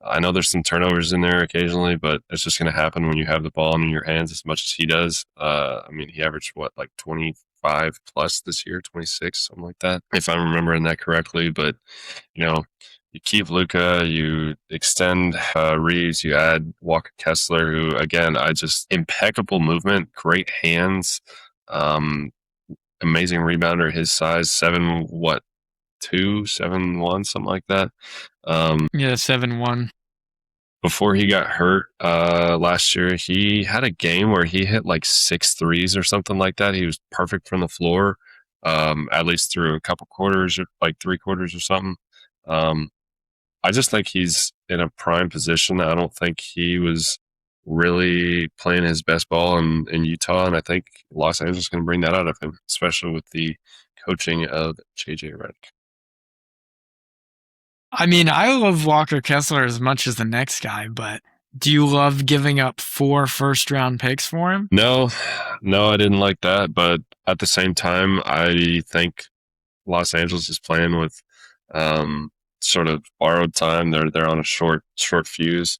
I know there's some turnovers in there occasionally, but it's just going to happen when you have the ball in your hands as much as he does. I mean, he averaged what, like 25 plus this year, 26, something like that, if I'm remembering that correctly. But, you know, you keep Luca, you extend Reeves, you add Walker Kessler, who, again, I just impeccable movement, great hands, um, amazing rebounder, his size, 7'1", something like that. Yeah, 7-1. Before he got hurt last year, he had a game where he hit like 6 threes or something like that. He was perfect from the floor, at least through a couple quarters, or like 3 quarters or something. Um, I just think he's in a prime position. I don't think he was really playing his best ball in Utah, and I think Los Angeles is going to bring that out of him, especially with the coaching of JJ Redick. I mean, I love Walker Kessler as much as the next guy, but do you love giving up 4 first-round picks for him? No, no, I didn't like that, but at the same time, I think Los Angeles is playing with um, sort of borrowed time. They're on a short fuse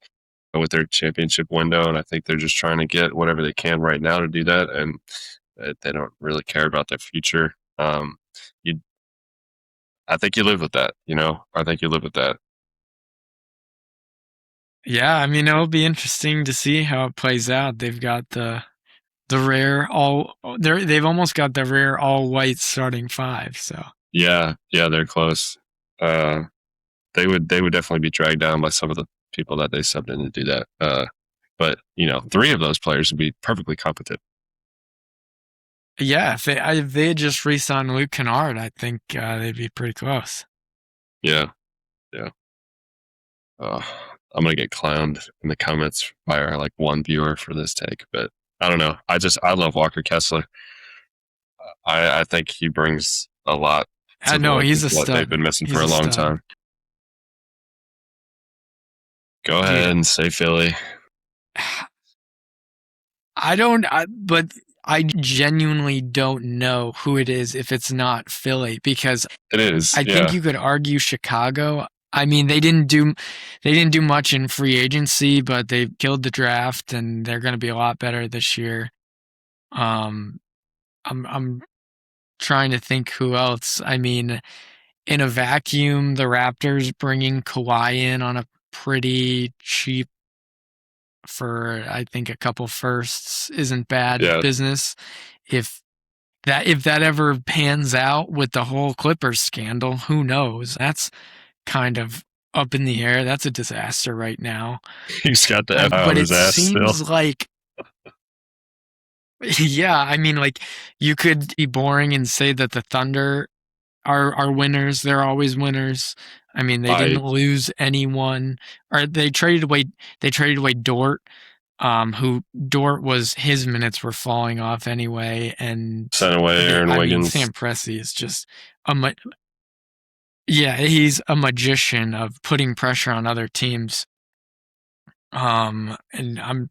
with their championship window, and I think they're just trying to get whatever they can right now to do that, and they don't really care about their future. You, I think you live with that. I think you live with that. Yeah, I mean, it'll be interesting to see how it plays out. They've got the rare they've almost got the rare all white starting 5, so Yeah, yeah, they're close. Uh, they would definitely be dragged down by some of the people that they subbed in to do that. But 3 of those players would be perfectly competent. yeah, if they had just re-signed Luke Kennard, I think they'd be pretty close. Yeah, yeah. Uh, I'm gonna get clowned in the comments by our like one viewer for this take, but I don't know. I love Walker Kessler. I think he brings a lot I to the know Lakers he's a what they've stud. been missing for He's a a long stud, time. Go ahead dude. and say Philly. But I genuinely don't know who it is if it's not Philly because It is, I think yeah, you could argue Chicago. I mean, they didn't do much in free agency, but they killed the draft and they're going to be a lot better this year. Um, I'm trying to think who else. I mean, in a vacuum, the Raptors bringing Kawhi in on a pretty cheap for I think a couple firsts isn't bad yeah. business. If if that ever pans out with the whole Clippers scandal, who knows? That's kind of up in the air. That's a disaster right now. He's got the F on But it his ass still. seems like, yeah, I mean, like you could be boring and say that the Thunder are winners. They're always winners. I mean, they I didn't lose anyone, or they traded away Dort, who Dort was his minutes were falling off anyway, and sent away Aaron I mean Wiggins. Sam Presti is just a yeah, he's a magician of putting pressure on other teams. And I'm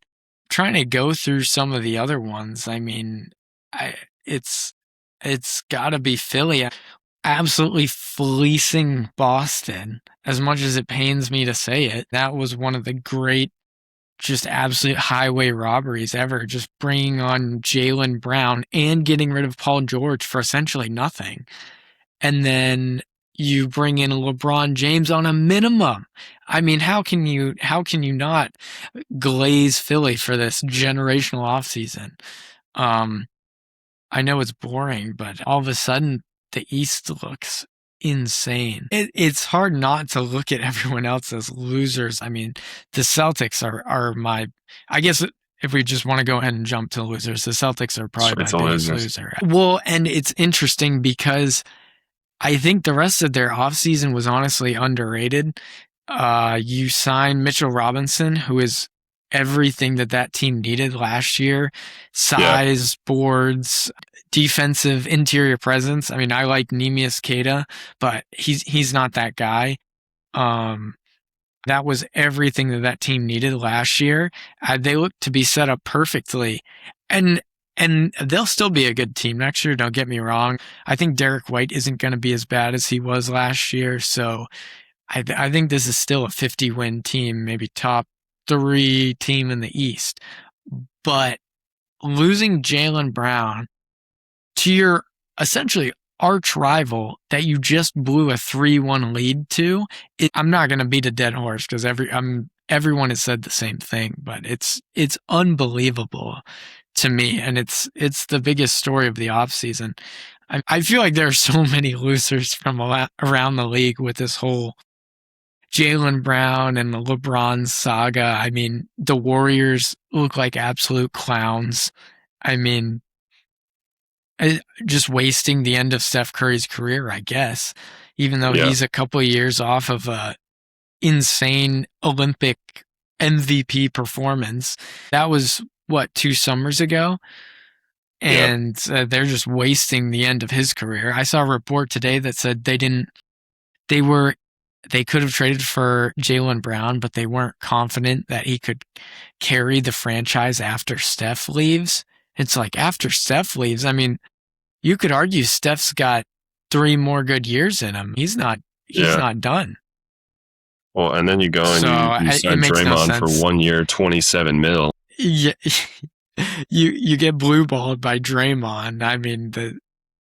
trying to go through some of the other ones. I mean, I it's it's got to be Philly absolutely fleecing Boston. As much as it pains me to say it, that was one of the great, just absolute highway robberies ever. Just bringing on Jalen Brown and getting rid of Paul George for essentially nothing. And then you bring in LeBron James on a minimum. I mean, how can you not glaze Philly for this generational offseason? Um, I know it's boring, but all of a sudden the East looks insane. It's hard not to look at everyone else as losers. I mean, the Celtics are my, I guess if we just want to go ahead and jump to losers, the Celtics are probably Straight my to biggest losers. loser. Well, and it's interesting because I think the rest of their offseason was honestly underrated. You sign Mitchell Robinson, who is everything that team needed last year: Yeah, size, boards, defensive interior presence. I mean, I like Neemias Queta, but he's not that guy. Um, that was everything that team needed last year. They look to be set up perfectly, and and they'll still be a good team next year. Don't get me wrong. I think Derek White isn't going to be as bad as he was last year, so I think this is still a 50-win team, maybe top three team in the East. But losing Jalen Brown to your essentially arch rival that you just blew a 3-1 lead to, I'm not going to beat a dead horse because everyone has said the same thing, but it's unbelievable to me, and it's the biggest story of the offseason. I feel like there are so many losers from around the league with this whole Jalen Brown and the LeBron saga. I mean, the Warriors look like absolute clowns. I mean, just wasting the end of Steph Curry's career, I guess, even though yeah, he's a couple of years off of a insane Olympic MVP performance. That was what, 2 summers ago? yeah, And they're just wasting the end of his career. I saw a report today that said they were they could have traded for Jalen Brown, but they weren't confident that he could carry the franchise after Steph leaves. It's like after Steph leaves, I mean, you could argue Steph's got 3 more good years in him. He's yeah. not done. Well, and then you go and So you it sign makes no Draymond for sense. 1 year, 27 mil. Yeah, you get blue balled by Draymond.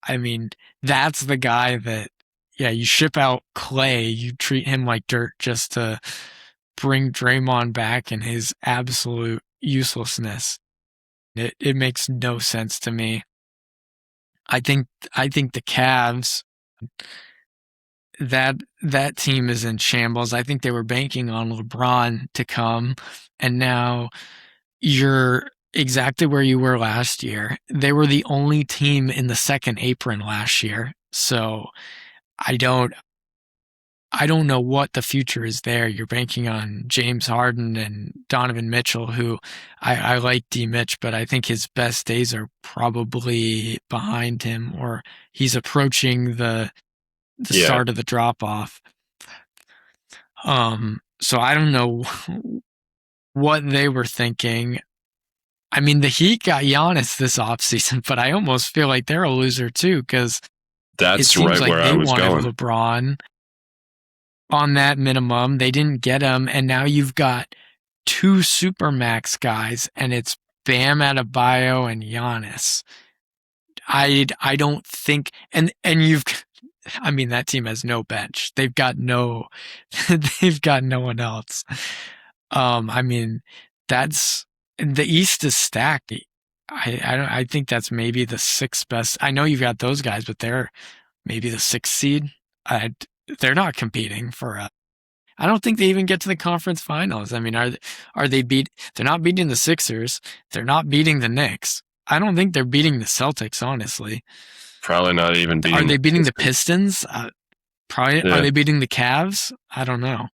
I mean that's the guy that, yeah, you ship out Clay, you treat him like dirt just to bring Draymond back and his absolute uselessness. It makes no sense to me. I think the Cavs, that team is in shambles. I think they were banking on LeBron to come, and now you're exactly where you were last year. They were the only team in the second apron last year. So I don't I don't know what the future is there. You're banking on James Harden and Donovan Mitchell, who I like D Mitch, but I think his best days are probably behind him, or he's approaching the Yeah, start of the drop off. So I don't know what they were thinking. I mean, the Heat got Giannis this offseason, but I almost feel like they're a loser too, because it that's seems right like where I they was wanted going. LeBron on that minimum. They didn't get him, and now you've got two supermax guys, and it's Bam Adebayo and Giannis. I don't think, and you've, I mean, that team has no bench. They've got no they've got no one else. I mean, that's the East is stacked. I think that's maybe the sixth best. I know you've got those guys, but they're maybe the sixth seed. I, they're not competing for a I don't think they even get to the conference finals. I mean, are they beat? They're not beating the Sixers. They're not beating the Knicks. I don't think they're beating the Celtics. Honestly, Probably not even are beating they the beating the Pistons. Pistons? Probably. Are Yeah, they beating the Cavs? I don't know.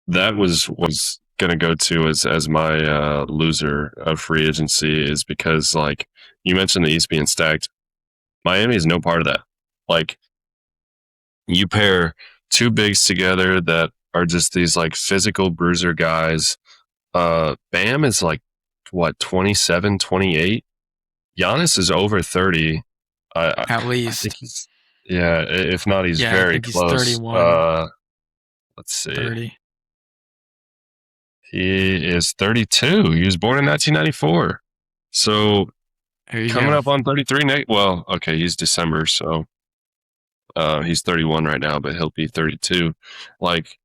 that was gonna go to as my loser of free agency is because like you mentioned the East being stacked. Miami is no part of that. Like you pair two bigs together that are just these like physical bruiser guys. Bam is like what 27, 28. Giannis is over 30. At I think least, he's yeah, if not he's yeah, I very think he's close. 31, Let's see. 30. He is 32. He was born in 1994. So There you coming go. up on 33 next. Well, okay, he's December, so he's 31 right now, but he'll be 32. Like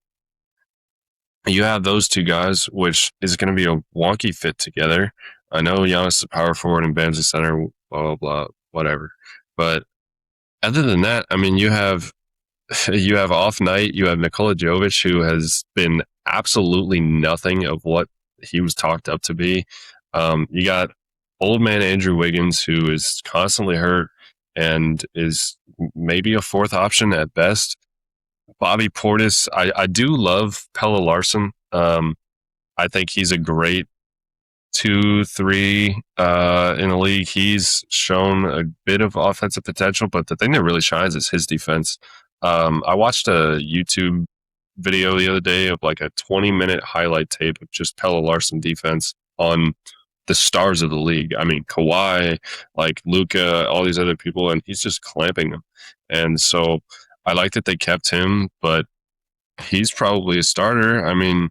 you have those two guys, which is going to be a wonky fit together. I know Giannis is a power forward and Bam's a center, blah blah blah, whatever. But other than that, I mean, you have off night, you have Nikola Jovic, who has been absolutely nothing of what he was talked up to be. You got old man Andrew Wiggins, who is constantly hurt and is maybe a fourth option at best. Bobby Portis, I do love Pella Larson. I think he's a great 2, 3 in the league. He's shown a bit of offensive potential, but the thing that really shines is his defense. I watched a YouTube video the other day of like a 20-minute highlight tape of just Pella Larson defense on the stars of the league. I mean, Kawhi, like Luca, all these other people, and he's just clamping them. And so I like that they kept him, but he's probably a starter. I mean,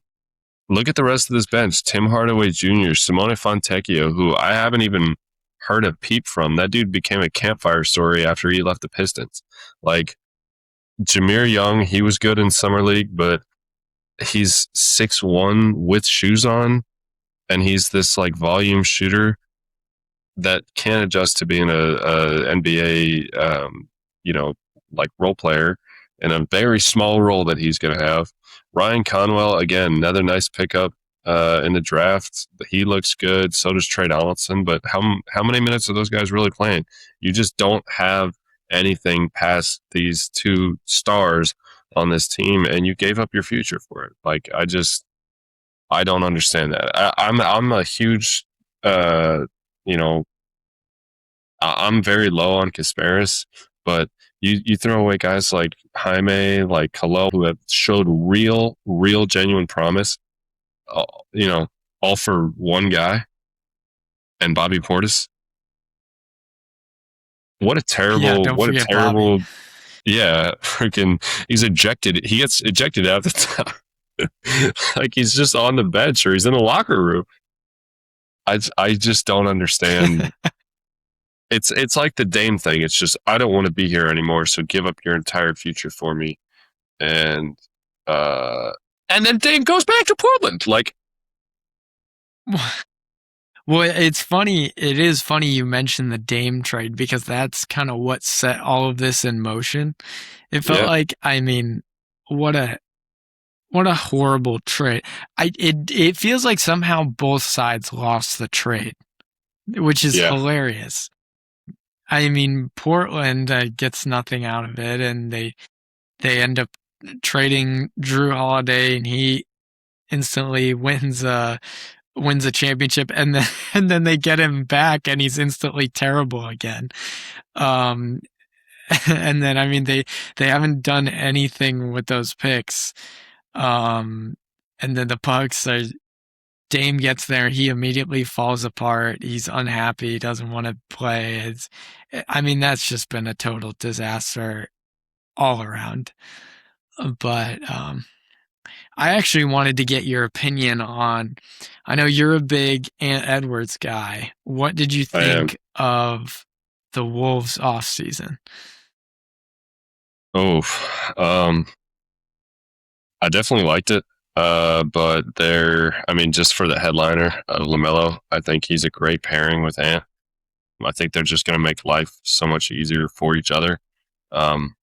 look at the rest of this bench. Tim Hardaway Jr., Simone Fontecchio, who I haven't even heard a peep from. That dude became a campfire story after he left the Pistons. Like Jameer Young, he was good in summer league, but he's 6'1" with shoes on, and he's this like volume shooter that can adjust to being a NBA, you know, like role player in a very small role that he's going to have. Ryan Conwell, again, another nice pickup in the draft. He looks good. So does Trey Donaldson. But how many minutes are those guys really playing? You just don't have anything past these two stars on this team, and you gave up your future for it. Like I don't understand that. I'm a huge you know I'm very low on Casparis, but you throw away guys like Jaime, like Khalil, who have showed real, genuine promise. You know, all for one guy and Bobby Portis. Yeah, don't What a forget Bobby. terrible, yeah, freaking. He's ejected. He gets ejected out of the top. Like he's just on the bench or he's in the locker room. I just don't understand. It's like the Dame thing. It's just I don't want to be here anymore. So give up your entire future for me. And uh, and then Dame goes back to Portland. Like Well, it's funny. It is funny you mentioned the Dame trade because that's kind of what set all of this in motion. It felt yeah, like, I mean, what a what a horrible trade. It feels like somehow both sides lost the trade, which is yeah, hilarious. I mean, Portland gets nothing out of it, and they end up trading Drew Holiday, and he instantly wins a championship, and then and then they get him back, and he's instantly terrible again. Um, and then I mean they haven't done anything with those picks. Um, and then the Bucks are. Dame gets there, he immediately falls apart. He's unhappy, he doesn't want to play. I mean, that's just been a total disaster all around. But I actually wanted to get your opinion on. I know you're a big Ant Edwards guy. What did you I am. think of the Wolves offseason? Oh, um, I definitely liked it. But I mean, just for the headliner, Lamelo, I think he's a great pairing with Ant. I think they're just going to make life so much easier for each other. Um,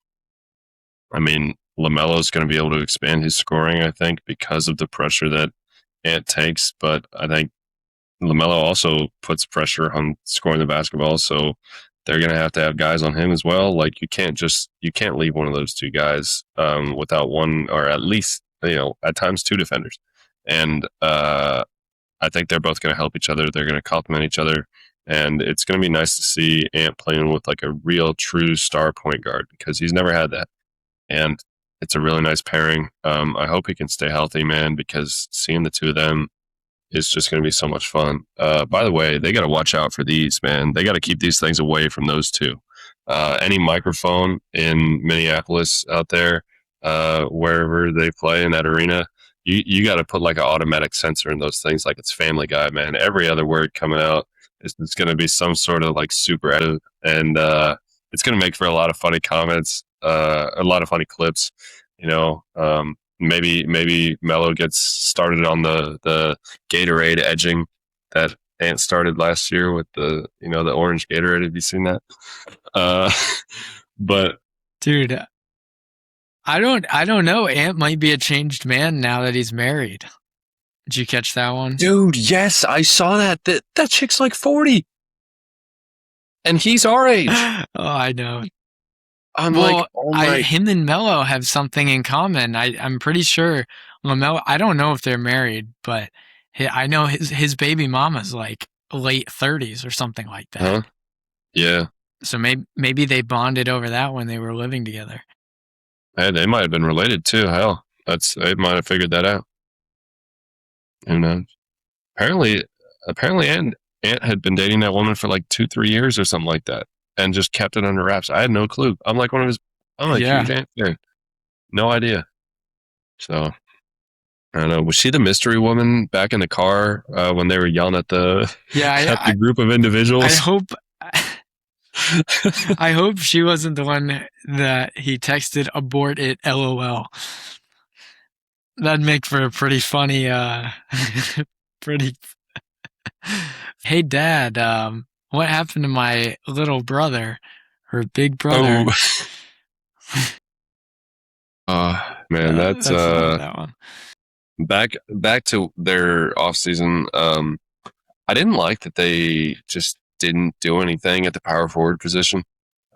I mean, LaMelo's going to be able to expand his scoring, I think, because of the pressure that Ant takes. But I think LaMelo also puts pressure on scoring the basketball, so they're going to have guys on him as well. Like you can't leave one of those two guys without one or at least at times two defenders. And I think they're both going to help each other. They're going to complement each other, and it's going to be nice to see Ant playing with like a real true star point guard because he's never had that, and it's a really nice pairing. I hope he can stay healthy, man, because seeing the two of them is just going to be so much fun. By the way, they got to watch out for these, man. They got to keep these things away from those two. Any microphone in Minneapolis out there, wherever they play in that arena, you got to put like an automatic sensor in those things, like it's Family Guy, man. Every other word coming out is going to be some sort of like super edit, and it's going to make for a lot of funny comments, a lot of funny clips. You know, maybe Melo gets started on the Gatorade edging that Ant started last year with the orange Gatorade. Have you seen that? Uh, but Dude, I don't know. Ant might be a changed man now that he's married. Did you catch that one? dude, yes, I saw that. That chick's like 40, and he's our age. Oh, I know. I'm Well, like, oh my. him and Melo have something in common. I'm pretty sure LaMelo. I don't know if they're married, but I know his baby mama's like late 30s or something like that. Huh? Yeah. So maybe they bonded over that when they were living together. Hey, they might have been related too. Hell, they might have figured that out. Who knows? Apparently, Ant had been dating that woman for like 2-3 years or something like that, and just kept it under wraps. I had no clue. I'm like a Yeah. huge Ant fan. No idea. So I don't know. Was she the mystery woman back in the car when they were yelling at the Yeah, at the group of I individuals? hope I hope she wasn't the one that he texted abort it LOL. That'd make for a pretty funny pretty Hey dad, what happened to my little brother or big brother? Oh, man, that's That's funny, that one. back to their off season. I didn't like that they just didn't do anything at the power forward position.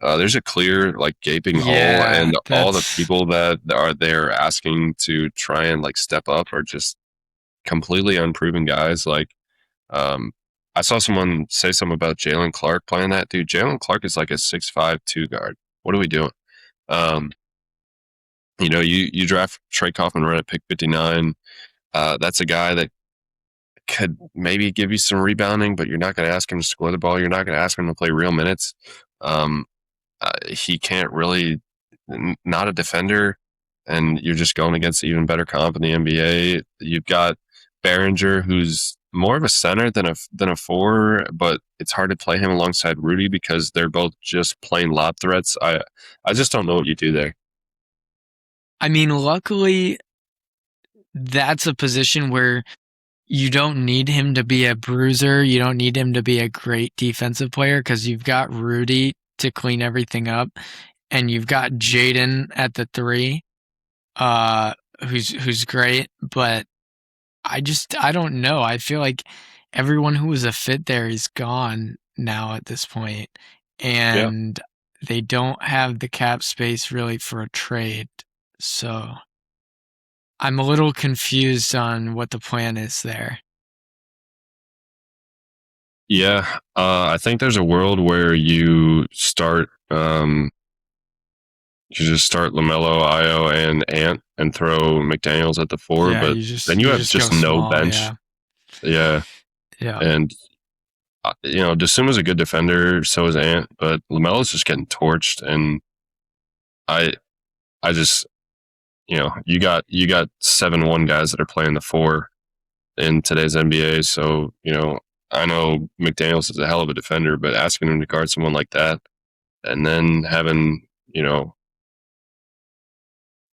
There's a clear like gaping hole, Yeah, and all the that's people that are there asking to try and like step up are just completely unproven guys. Like, um, I saw someone say something about Jalen Clark playing that dude. Jalen Clark is like a 6'5" 2 guard. What are we doing? Um, you draft Trey Kaufman right at pick 59. That's a guy that could maybe give you some rebounding, but you're not going to ask him to score the ball. You're not going to ask him to play real minutes. Um, he can't really, not a defender, and you're just going against even better comp in the NBA. You've got Behringer, who's more of a center than a four, but it's hard to play him alongside Rudy because they're both just plain lob threats. I just don't know what you do there. I mean, luckily that's a position where you don't need him to be a bruiser. You don't need him to be a great defensive player because you've got Rudy to clean everything up, and you've got Jaden at the 3, who's great. But I don't know. I feel like everyone who was a fit there is gone now at this point, Yeah. and they don't have the cap space really for a trade. So I'm a little confused on what the plan is there. Yeah, I think there's a world where you just start Lamelo, Io, and Ant, and throw McDaniel's at the 4, Yeah, but then you you have just go just no small. bench. Yeah, Yeah, yeah, and Dosuma's a good defender, so is Ant, but Lamelo's just getting torched, and I I just you got 7-1 guys that are playing the 4 in today's NBA, so I know McDaniel's is a hell of a defender, but asking him to guard someone like that, and then having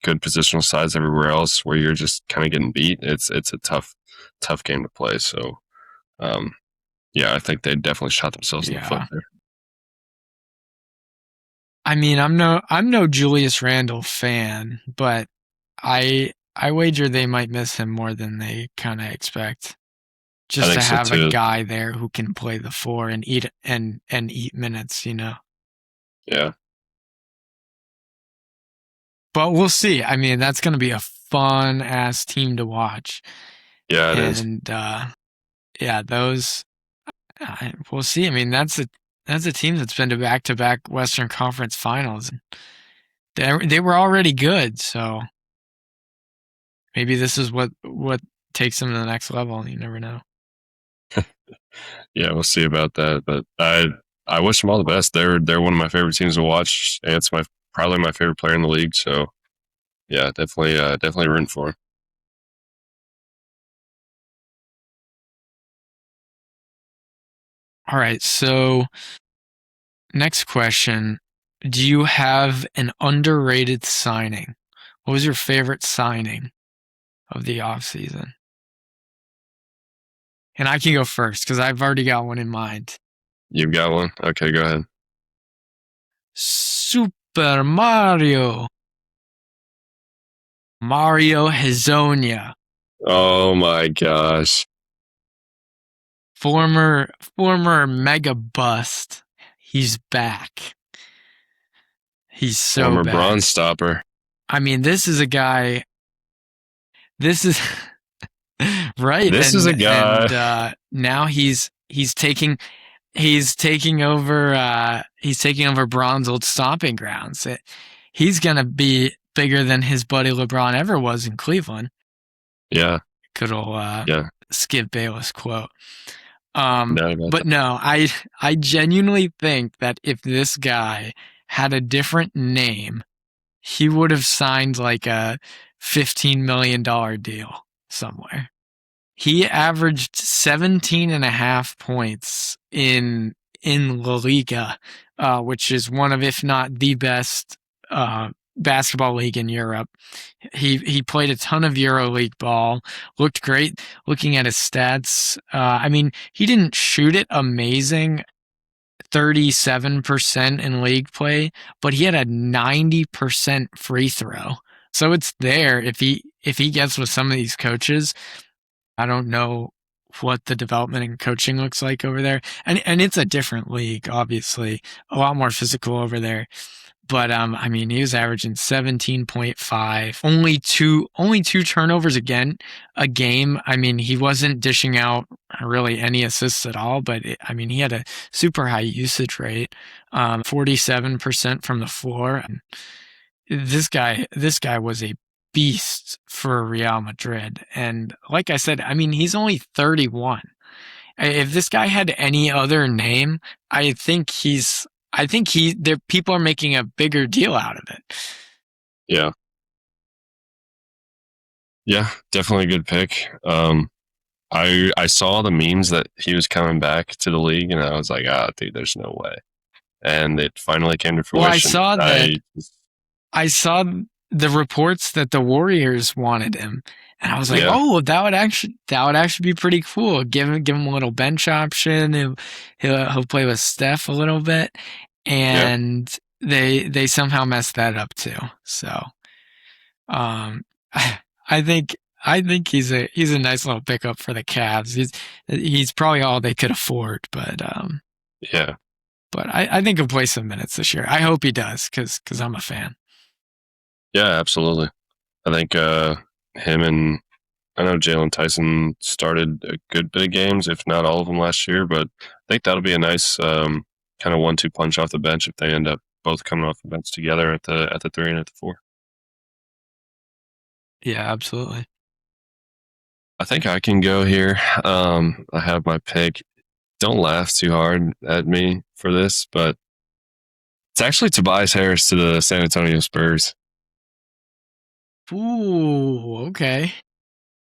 good positional size everywhere else where you're just kind of getting beat, it's a tough game to play. So um, yeah, I think they definitely shot themselves in the foot yeah. there. I mean, I'm no Julius Randle fan, but I wager they might miss him more than they kind of expect. I Just think to so have a too. guy there who can play the floor and eat minutes, you know. Yeah, But we'll see. I mean, that's going to be a fun ass team to watch, yeah, it is. and yeah, those we'll see. I mean, that's a team that's been to back Western Conference Finals. They were already good, so maybe this is what takes them to the next level. You never know. Yeah, we'll see about that. But I wish them all the best. They're one of my favorite teams to watch, and it's my probably my favorite player in the league. So yeah, definitely rooting for him. All right, so next question. Do you have an underrated signing? What was your favorite signing of the offseason? And I can go first because I've already got one in mind. You've got one? Okay, go ahead. Super Mario. Mario Hezonja. Oh my gosh, Former mega bust. He's back. He's so former bronze back. stopper. I mean, this is a guy. This is right, This is a guy. now he's taking over Braun's old stomping grounds. He's gonna be bigger than his buddy LeBron ever was in Cleveland. Yeah, Good old yeah, Skip Bayless quote. no about But that. no, I genuinely think that if this guy had a different name, he would have signed like a $15 million deal somewhere. He averaged 17 and a half points in La Liga, which is one of, if not the best basketball league in Europe. He played a ton of EuroLeague ball, looked great. Looking at his stats, I mean, he didn't shoot it amazing, 37% in league play, but he had a 90% free throw. So it's there if he gets with some of these coaches. I don't know what the development and coaching looks like over there. And it's a different league, obviously. A lot more physical over there. But I mean, he was averaging 17.5, only two turnovers again a game. I mean, he wasn't dishing out really any assists at all, but I mean, he had a super high usage rate, 47% from the floor. This guy was a beast for Real Madrid. And like I said, I mean, he's only 31. If this guy had any other name, I think there people are making a bigger deal out of it. Yeah, yeah, definitely a good pick. I saw the memes that he was coming back to the league, and I was like, ah, dude, there's no way. And it finally came to Well, fruition. I saw the reports that the Warriors wanted him, and I was like, Yeah, "Oh, that would actually be pretty cool. Give him a little bench option. He'll play with Steph a little bit." yeah, And they somehow messed that up too. So, um, I think I think he's a nice little pickup for the Cavs. He's probably all they could afford, yeah, but I think he'll play some minutes this year. I hope he does because I'm a fan. yeah, absolutely. I think him and I know Jalen Tyson started a good bit of games, if not all of them last year, but I think that'll be a nice kind of 1-2 punch off the bench if they end up both coming off the bench together at the three and at the four. Yeah, absolutely. I think I can go here. I have my pick. Don't laugh too hard at me for this, but it's actually Tobias Harris to the San Antonio Spurs. Ooh, okay.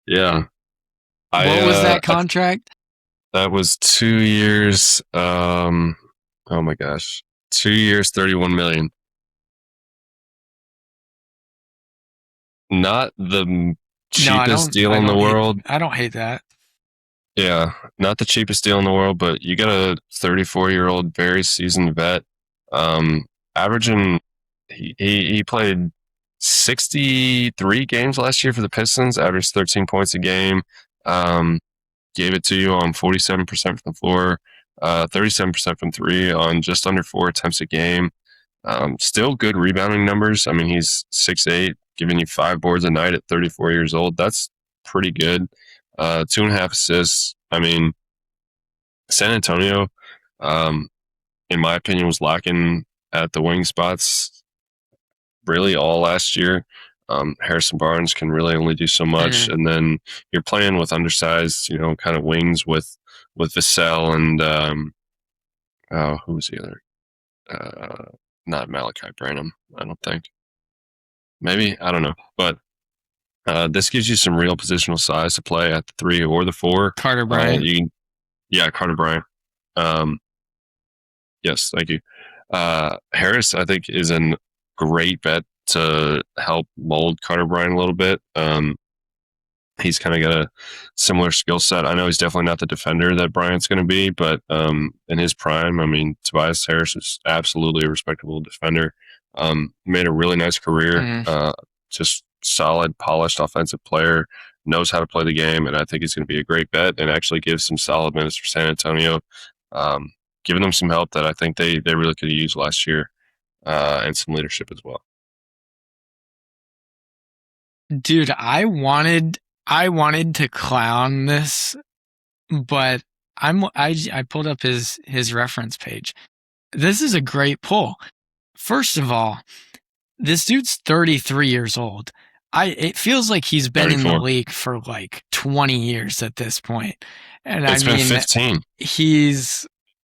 Yeah, What was that contract? that was 2 years. Oh my gosh, 2 years, 31 million. Not the No, I cheapest don't. deal I in the don't hate. world. I don't hate that. Yeah, not the cheapest deal in the world, but you got a 34-year-old, very seasoned vet. averaging. He played 63 games last year for the Pistons, averaged 13 points a game. Um, Gave it to you on 47% from the floor, 37% from three on just under 4 attempts a game. Still good rebounding numbers. I mean, he's 6'8", giving you 5 boards a night at 34 years old. That's pretty good. 2.5 assists. I mean, San Antonio, um, in my opinion, was lacking at the wing spots really all last year. Harrison Barnes can really only do so much, Mm. and then you're playing with undersized, kind of wings with Vassell and oh, who was the other? Not Malachi Branham, I don't think. Maybe I don't know, but this gives you some real positional size to play at the 3 or the 4. Carter Bryant. Yeah, Carter Bryant. Um, yes, thank you. Harris, I think, is a great bet to help mold Carter Bryant a little bit. He's kind of got a similar skill set. I know he's definitely not the defender that Bryant's going to be, but in his prime, I mean, Tobias Harris is absolutely a respectable defender. Made a really nice career. Mm. Just solid, polished offensive player. Knows how to play the game, and I think he's going to be a great bet and actually give some solid minutes for San Antonio, giving them some help that I think they really could have used last year, and some leadership as well. Dude, I wanted to clown this, but I pulled up his reference page. This is a great pull. First of all, this dude's 33 years old. It feels like he's been in the 34. league for like 20 years at this point. And I It's been mean, 15.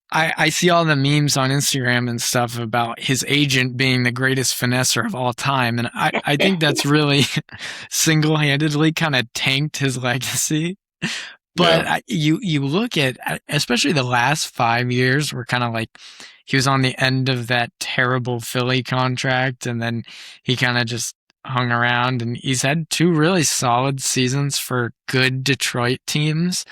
I see all the memes on Instagram and stuff about his agent being the greatest finesser of all time. And I think that's really single-handedly kind of tanked his legacy. But Yeah. you look at, especially the last 5 years, were kind of like he was on the end of that terrible Philly contract, and then he kind of just hung around, and he's had 2 really solid seasons for good Detroit teams.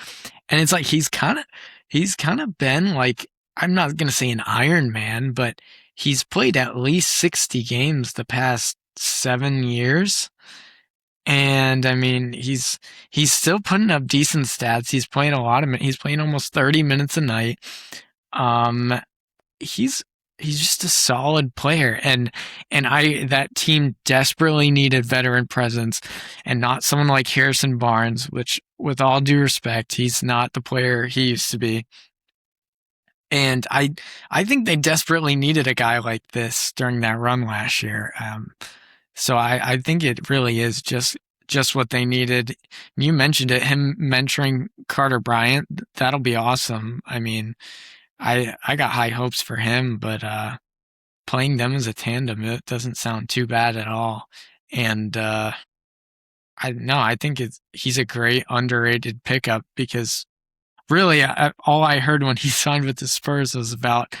And it's like he's kind of been like, I'm not gonna say an Iron Man, but he's played at least 60 games the past 7 years. And I mean, he's still putting up decent stats. He's playing a lot of he's playing almost 30 minutes a night. Um, he's he's just a solid player, and that team desperately needed veteran presence and not someone like Harrison Barnes, which, with all due respect, he's not the player he used to be. And I think they desperately needed a guy like this during that run last year. So I think it really is just what they needed. You mentioned it, him mentoring Carter Bryant. That'll be awesome. I mean, I got high hopes for him, but playing them as a tandem, it doesn't sound too bad at all. And I think he's a great underrated pickup, because really all I heard when he signed with the Spurs was about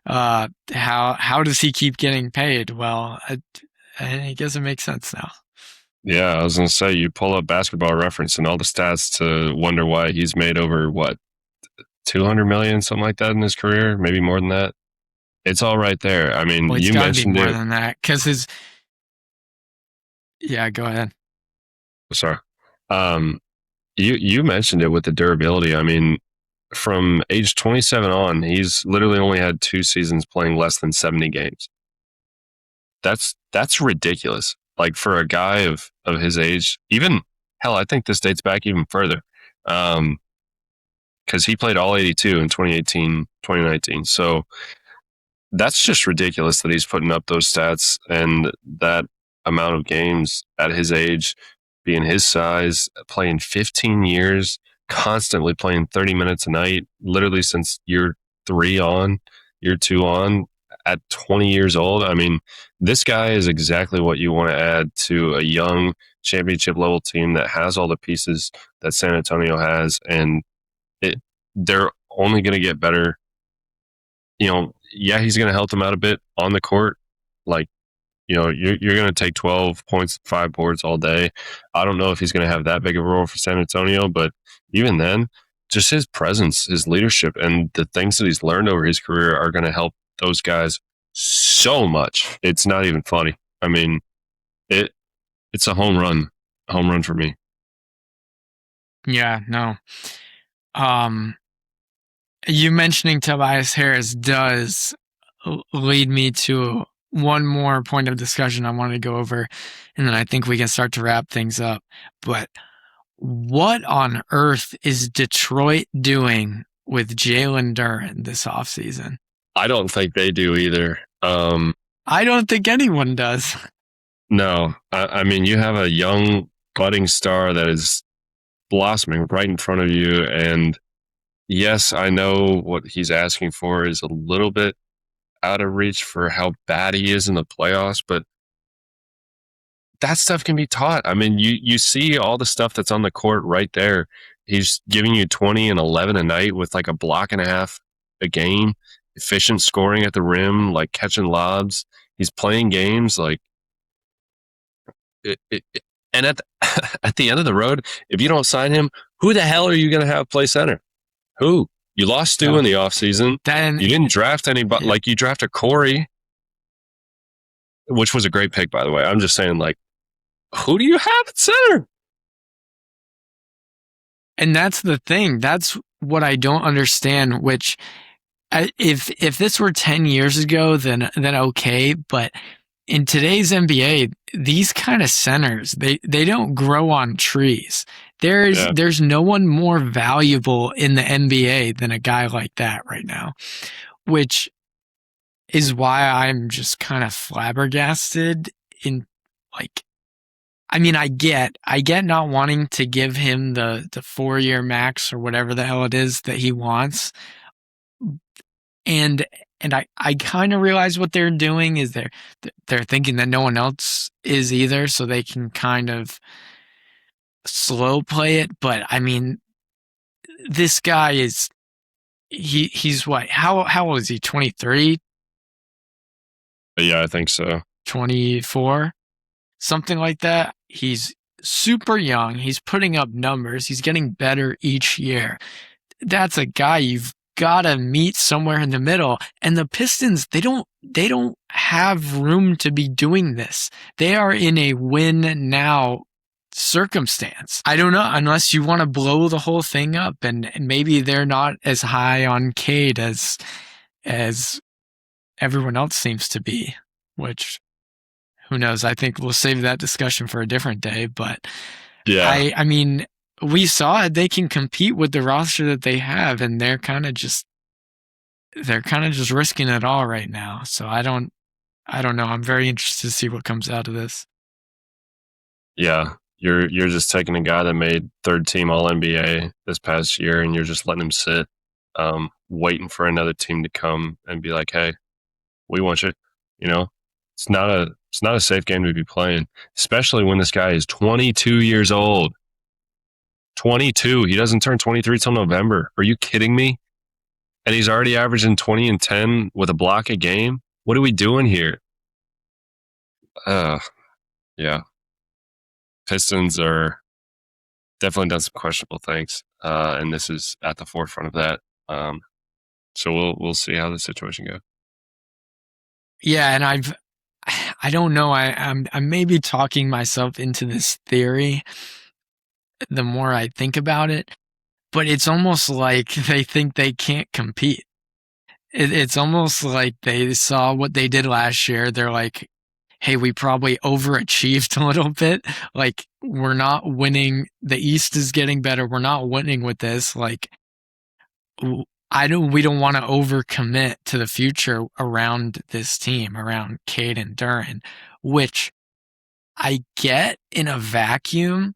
how does he keep getting paid? Well, I guess it makes sense now. Yeah, I was going to say, you pull up Basketball Reference and all the stats to wonder why he's made over, what, 200 million, something like that in his career, maybe more than that. It's all right there. I mean, Well, it's you got to be mentioned more it. than that, because yeah, go ahead. Sorry. Um, you mentioned it with the durability. I mean, from age 27 on, he's literally only had 2 seasons playing less than 70 games. That's ridiculous. Like, for a guy of his age, even hell, I think this dates back even further. Because he played all 82 in 2018, 2019. So that's just ridiculous that he's putting up those stats and that amount of games at his age, being his size, playing 15 years, constantly playing 30 minutes a night, literally since year 2 on, at 20 years old. I mean, this guy is exactly what you want to add to a young championship level team that has all the pieces that San Antonio has, and they're only going to get better. Yeah, he's going to help them out a bit on the court. Like, you're going to take 12 points, 5 boards all day. I don't know if he's going to have that big of a role for San Antonio, but even then, just his presence, his leadership, and the things that he's learned over his career are going to help those guys so much. It's not even funny. I mean, it it's a home run for me. Yeah, no. Um, you mentioning Tobias Harris does lead me to one more point of discussion I wanted to go over, and then I think we can start to wrap things up. But what on earth is Detroit doing with Jalen Duren this offseason? I don't think they do either. I don't think anyone does. No, I mean, you have a young budding star that is blossoming right in front of you. And yes, I know what he's asking for is a little bit out of reach for how bad he is in the playoffs, but that stuff can be taught. I mean, you see all the stuff that's on the court right there. He's giving you 20 and 11 a night with like a block and a half a game, efficient scoring at the rim, like catching lobs. He's playing games like and at at the end of the road, if you don't sign him, who the hell are you going to have play center? Who? You lost Stu in the offseason. Then You didn't draft anybody. Like, you drafted Corey, which was a great pick, by the way. I'm just saying, like, who do you have at center? And that's the thing. That's what I don't understand. Which, if this were 10 years ago, then okay. But in today's NBA, these kind of centers, they don't grow on trees. There's no one more valuable in the NBA than a guy like that right now, which is why I'm just kind of flabbergasted in, like, I mean, I get not wanting to give him the 4-year max or whatever the hell it is that he wants. And I kind of realize what they're doing is they're thinking that no one else is either, so they can kind of slow play it. But I mean, this guy he's what? How old is he? 23, Yeah, I think so. 24, something like that. He's super young. He's putting up numbers. He's getting better each year. That's a guy you've got to meet somewhere in the middle. And the Pistons, they don't have room to be doing this. They are in a win now circumstance. I don't know, unless you want to blow the whole thing up, and maybe they're not as high on Cade as everyone else seems to be, which who knows? I think we'll save that discussion for a different day. But Yeah. I mean, we saw it. They can compete with the roster that they have, and they're kind of just risking it all right now. So I don't know. I'm very interested to see what comes out of this. Yeah. You're just taking a guy that made third team All NBA this past year, and you're just letting him sit, waiting for another team to come and be like, "Hey, we want you." You know, it's not a safe game to be playing, especially when this guy is 22 years old. 22. He doesn't turn 23 till November. Are you kidding me? And he's already averaging 20 and 10 with a block a game. What are we doing here? Yeah. Pistons are definitely done some questionable things, and this is at the forefront of that. So we'll see how the situation goes. Yeah, and I don't know. I'm maybe talking myself into this theory the more I think about it, but it's almost like they think they can't compete. It's almost like they saw what they did last year. They're like, hey, we probably overachieved a little bit. Like, we're not winning. The East is getting better. We're not winning with this. Like, we don't want to overcommit to the future around this team, around Cade and Duren, which I get in a vacuum.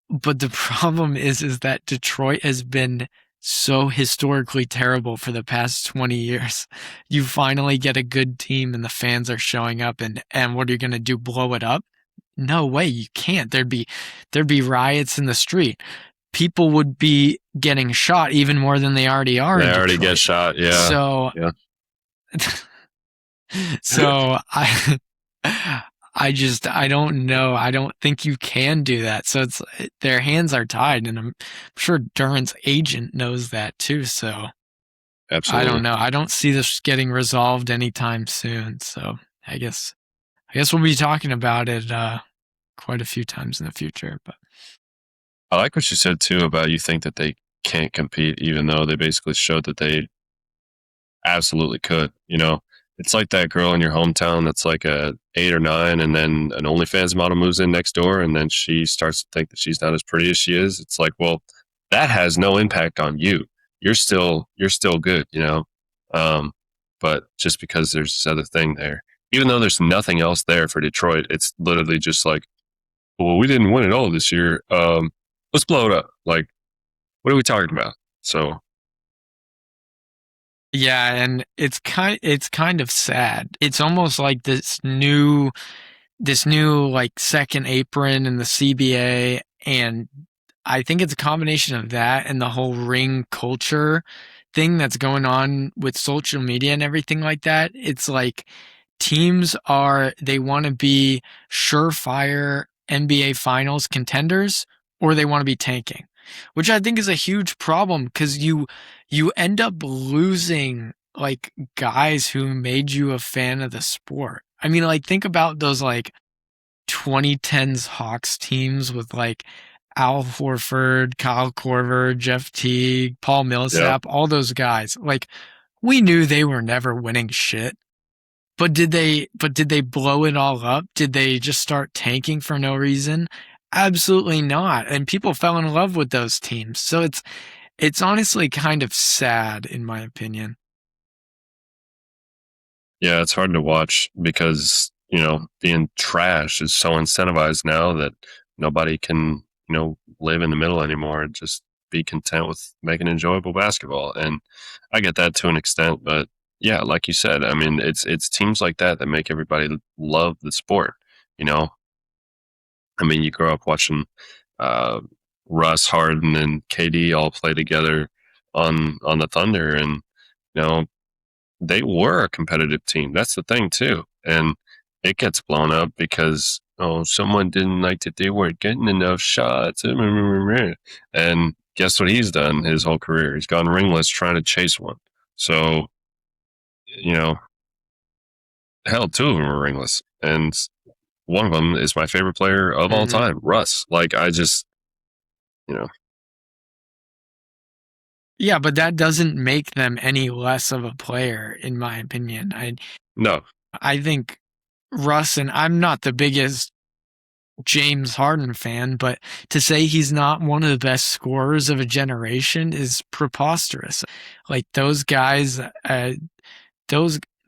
But the problem is that Detroit has been so historically terrible for the past 20 years. You finally get a good team and the fans are showing up, and what are you going to do? Blow it up? No way, you can't. There'd be riots in the street. People would be getting shot even more than they already are. They in already Detroit. get shot. Yeah. So, yeah. so I don't know. I don't think you can do that. So their hands are tied, and I'm sure Duren's agent knows that too. So I don't Absolutely. know. I don't see this getting resolved anytime soon. So I guess we'll be talking about it quite a few times in the future. But I like what you said too about you think that they can't compete, even though they basically showed that they absolutely could. It's like that girl in your hometown that's like a 8 or 9, and then an OnlyFans model moves in next door, and then she starts to think that she's not as pretty as she is. It's like, well, that has no impact on you. You're still good. Um, but just because there's this other thing there, even though there's nothing else there for Detroit, it's literally just like, well, we didn't win it all this year. Let's blow it up. Like, what are we talking about? So yeah, and it's kind of sad. It's almost like this new like second apron in the CBA, and I think it's a combination of that and the whole ring culture thing that's going on with social media and everything like that. It's like they want to be surefire NBA finals contenders, or they want to be tanking, which I think is a huge problem because you end up losing like guys who made you a fan of the sport. I mean, like think about those like 2010s Hawks teams with like Al Horford, Kyle Korver, Jeff Teague, Paul yeah, Millsap, all those guys. Like we knew they were never winning shit. But did they blow it all up? Did they just start tanking for no reason? Absolutely not. And people fell in love with those teams. So it's honestly kind of sad in my opinion. yeah, it's hard to watch because being trash is so incentivized now that nobody can live in the middle anymore and just be content with making enjoyable basketball. And I get that to an extent, but yeah, like you said, I mean, it's teams like that that make everybody love the sport. You know, I mean, you grow up watching uh, Russ, Harden, and KD all play together on the Thunder, and you know they were a competitive team. That's the thing too, and it gets blown up because someone didn't like that they weren't getting enough shots, and guess what he's done his whole career? He's gone ringless trying to chase one. So you know, hell, two of them are ringless, and one of them is my favorite player of all Hmm. time, Russ. Like I just you know Yeah, but that doesn't make them any less of a player, in my opinion. no, I think Russ, and I'm not the biggest James Harden fan, but to say he's not one of the best scorers of a generation is preposterous. Like those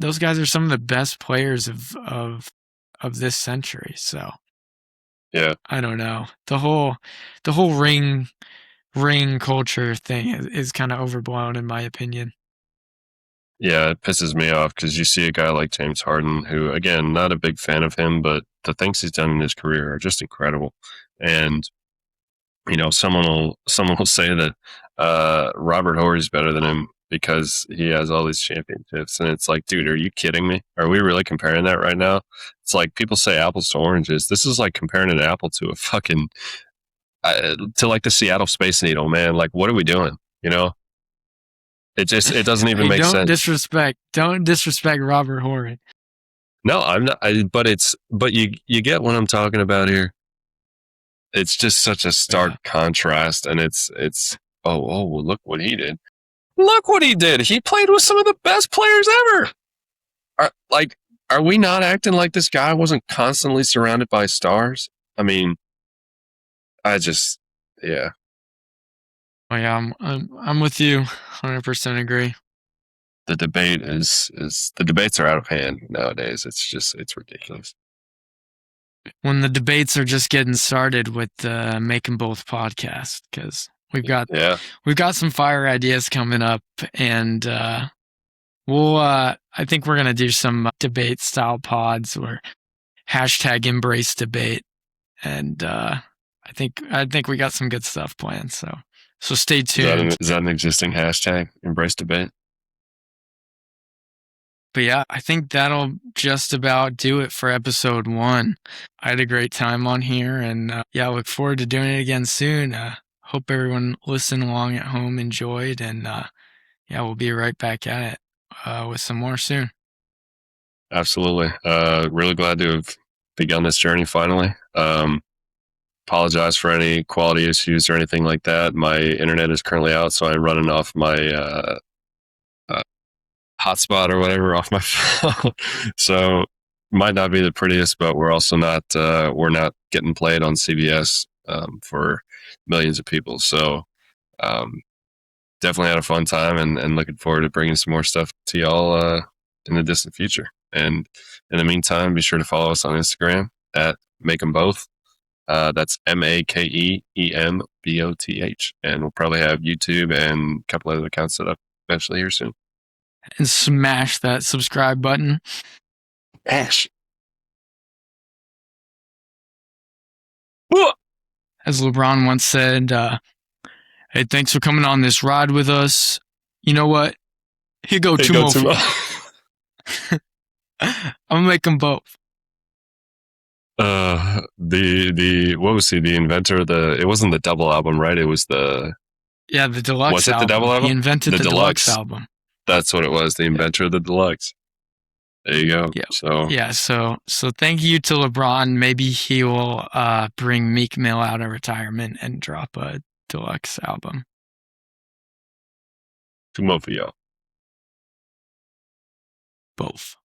those guys are some of the best players of this century. So yeah. I don't know. The whole ring culture thing is kind of overblown in my opinion. Yeah, it pisses me off because you see a guy like James Harden, who, again, not a big fan of him, but the things he's done in his career are just incredible. And someone will say that Robert Horry's better than him because he has all these championships, and it's like, dude, are you kidding me? Are we really comparing that right now? It's like people say apples to oranges. This is like comparing an apple to a fucking to like the Seattle Space Needle, man. Like, what are we doing? You know, it doesn't even Hey, make don't sense. disrespect Robert Horry. No, I'm not. But you get what I'm talking about here. It's just such a stark Yeah. contrast, and it's well, look what he did. Look what he did. He played with some of the best players ever. Like, are we not acting like this guy wasn't constantly surrounded by stars? I mean, I just, yeah, Oh yeah, I'm with you. 100% agree. the debate is the debates are out of hand nowadays. It's ridiculous. When the debates are just getting started with making both podcasts, because Yeah, we've got some fire ideas coming up, and we'll I think we're gonna do some debate style pods or hashtag embrace debate, and I think we got some good stuff planned. So stay tuned. is that an existing hashtag? Embrace debate. But yeah, I think that'll just about do it for episode 1. I had a great time on here, and yeah, I look forward to doing it again soon. Hope everyone listening along at home enjoyed, and Yeah, we'll be right back at it with some more soon. Absolutely. Really glad to have begun this journey finally. Apologize for any quality issues or anything like that. My internet is currently out, so I'm running off my uh, hotspot or whatever off my phone. So might not be the prettiest, but we're not getting played on CBS for millions of people. So um, definitely had a fun time and looking forward to bringing some more stuff to y'all in the distant future. And in the meantime, be sure to follow us on Instagram at Make 'em Both. That's MakeEmboth. And we'll probably have YouTube and a couple other accounts set up eventually here soon. And smash that subscribe button. Ash. As LeBron once said, hey, thanks for coming on this ride with us. You know what? Here go two more. I'm gonna make them both. The what was he? The inventor of it wasn't the double album, right? It was the deluxe. Was it album. the double album? He invented the deluxe album. That's what it was. The inventor of the deluxe. There you go. Yeah. So thank you to LeBron. Maybe he will bring Meek Mill out of retirement and drop a deluxe album. Two more for y'all. Both.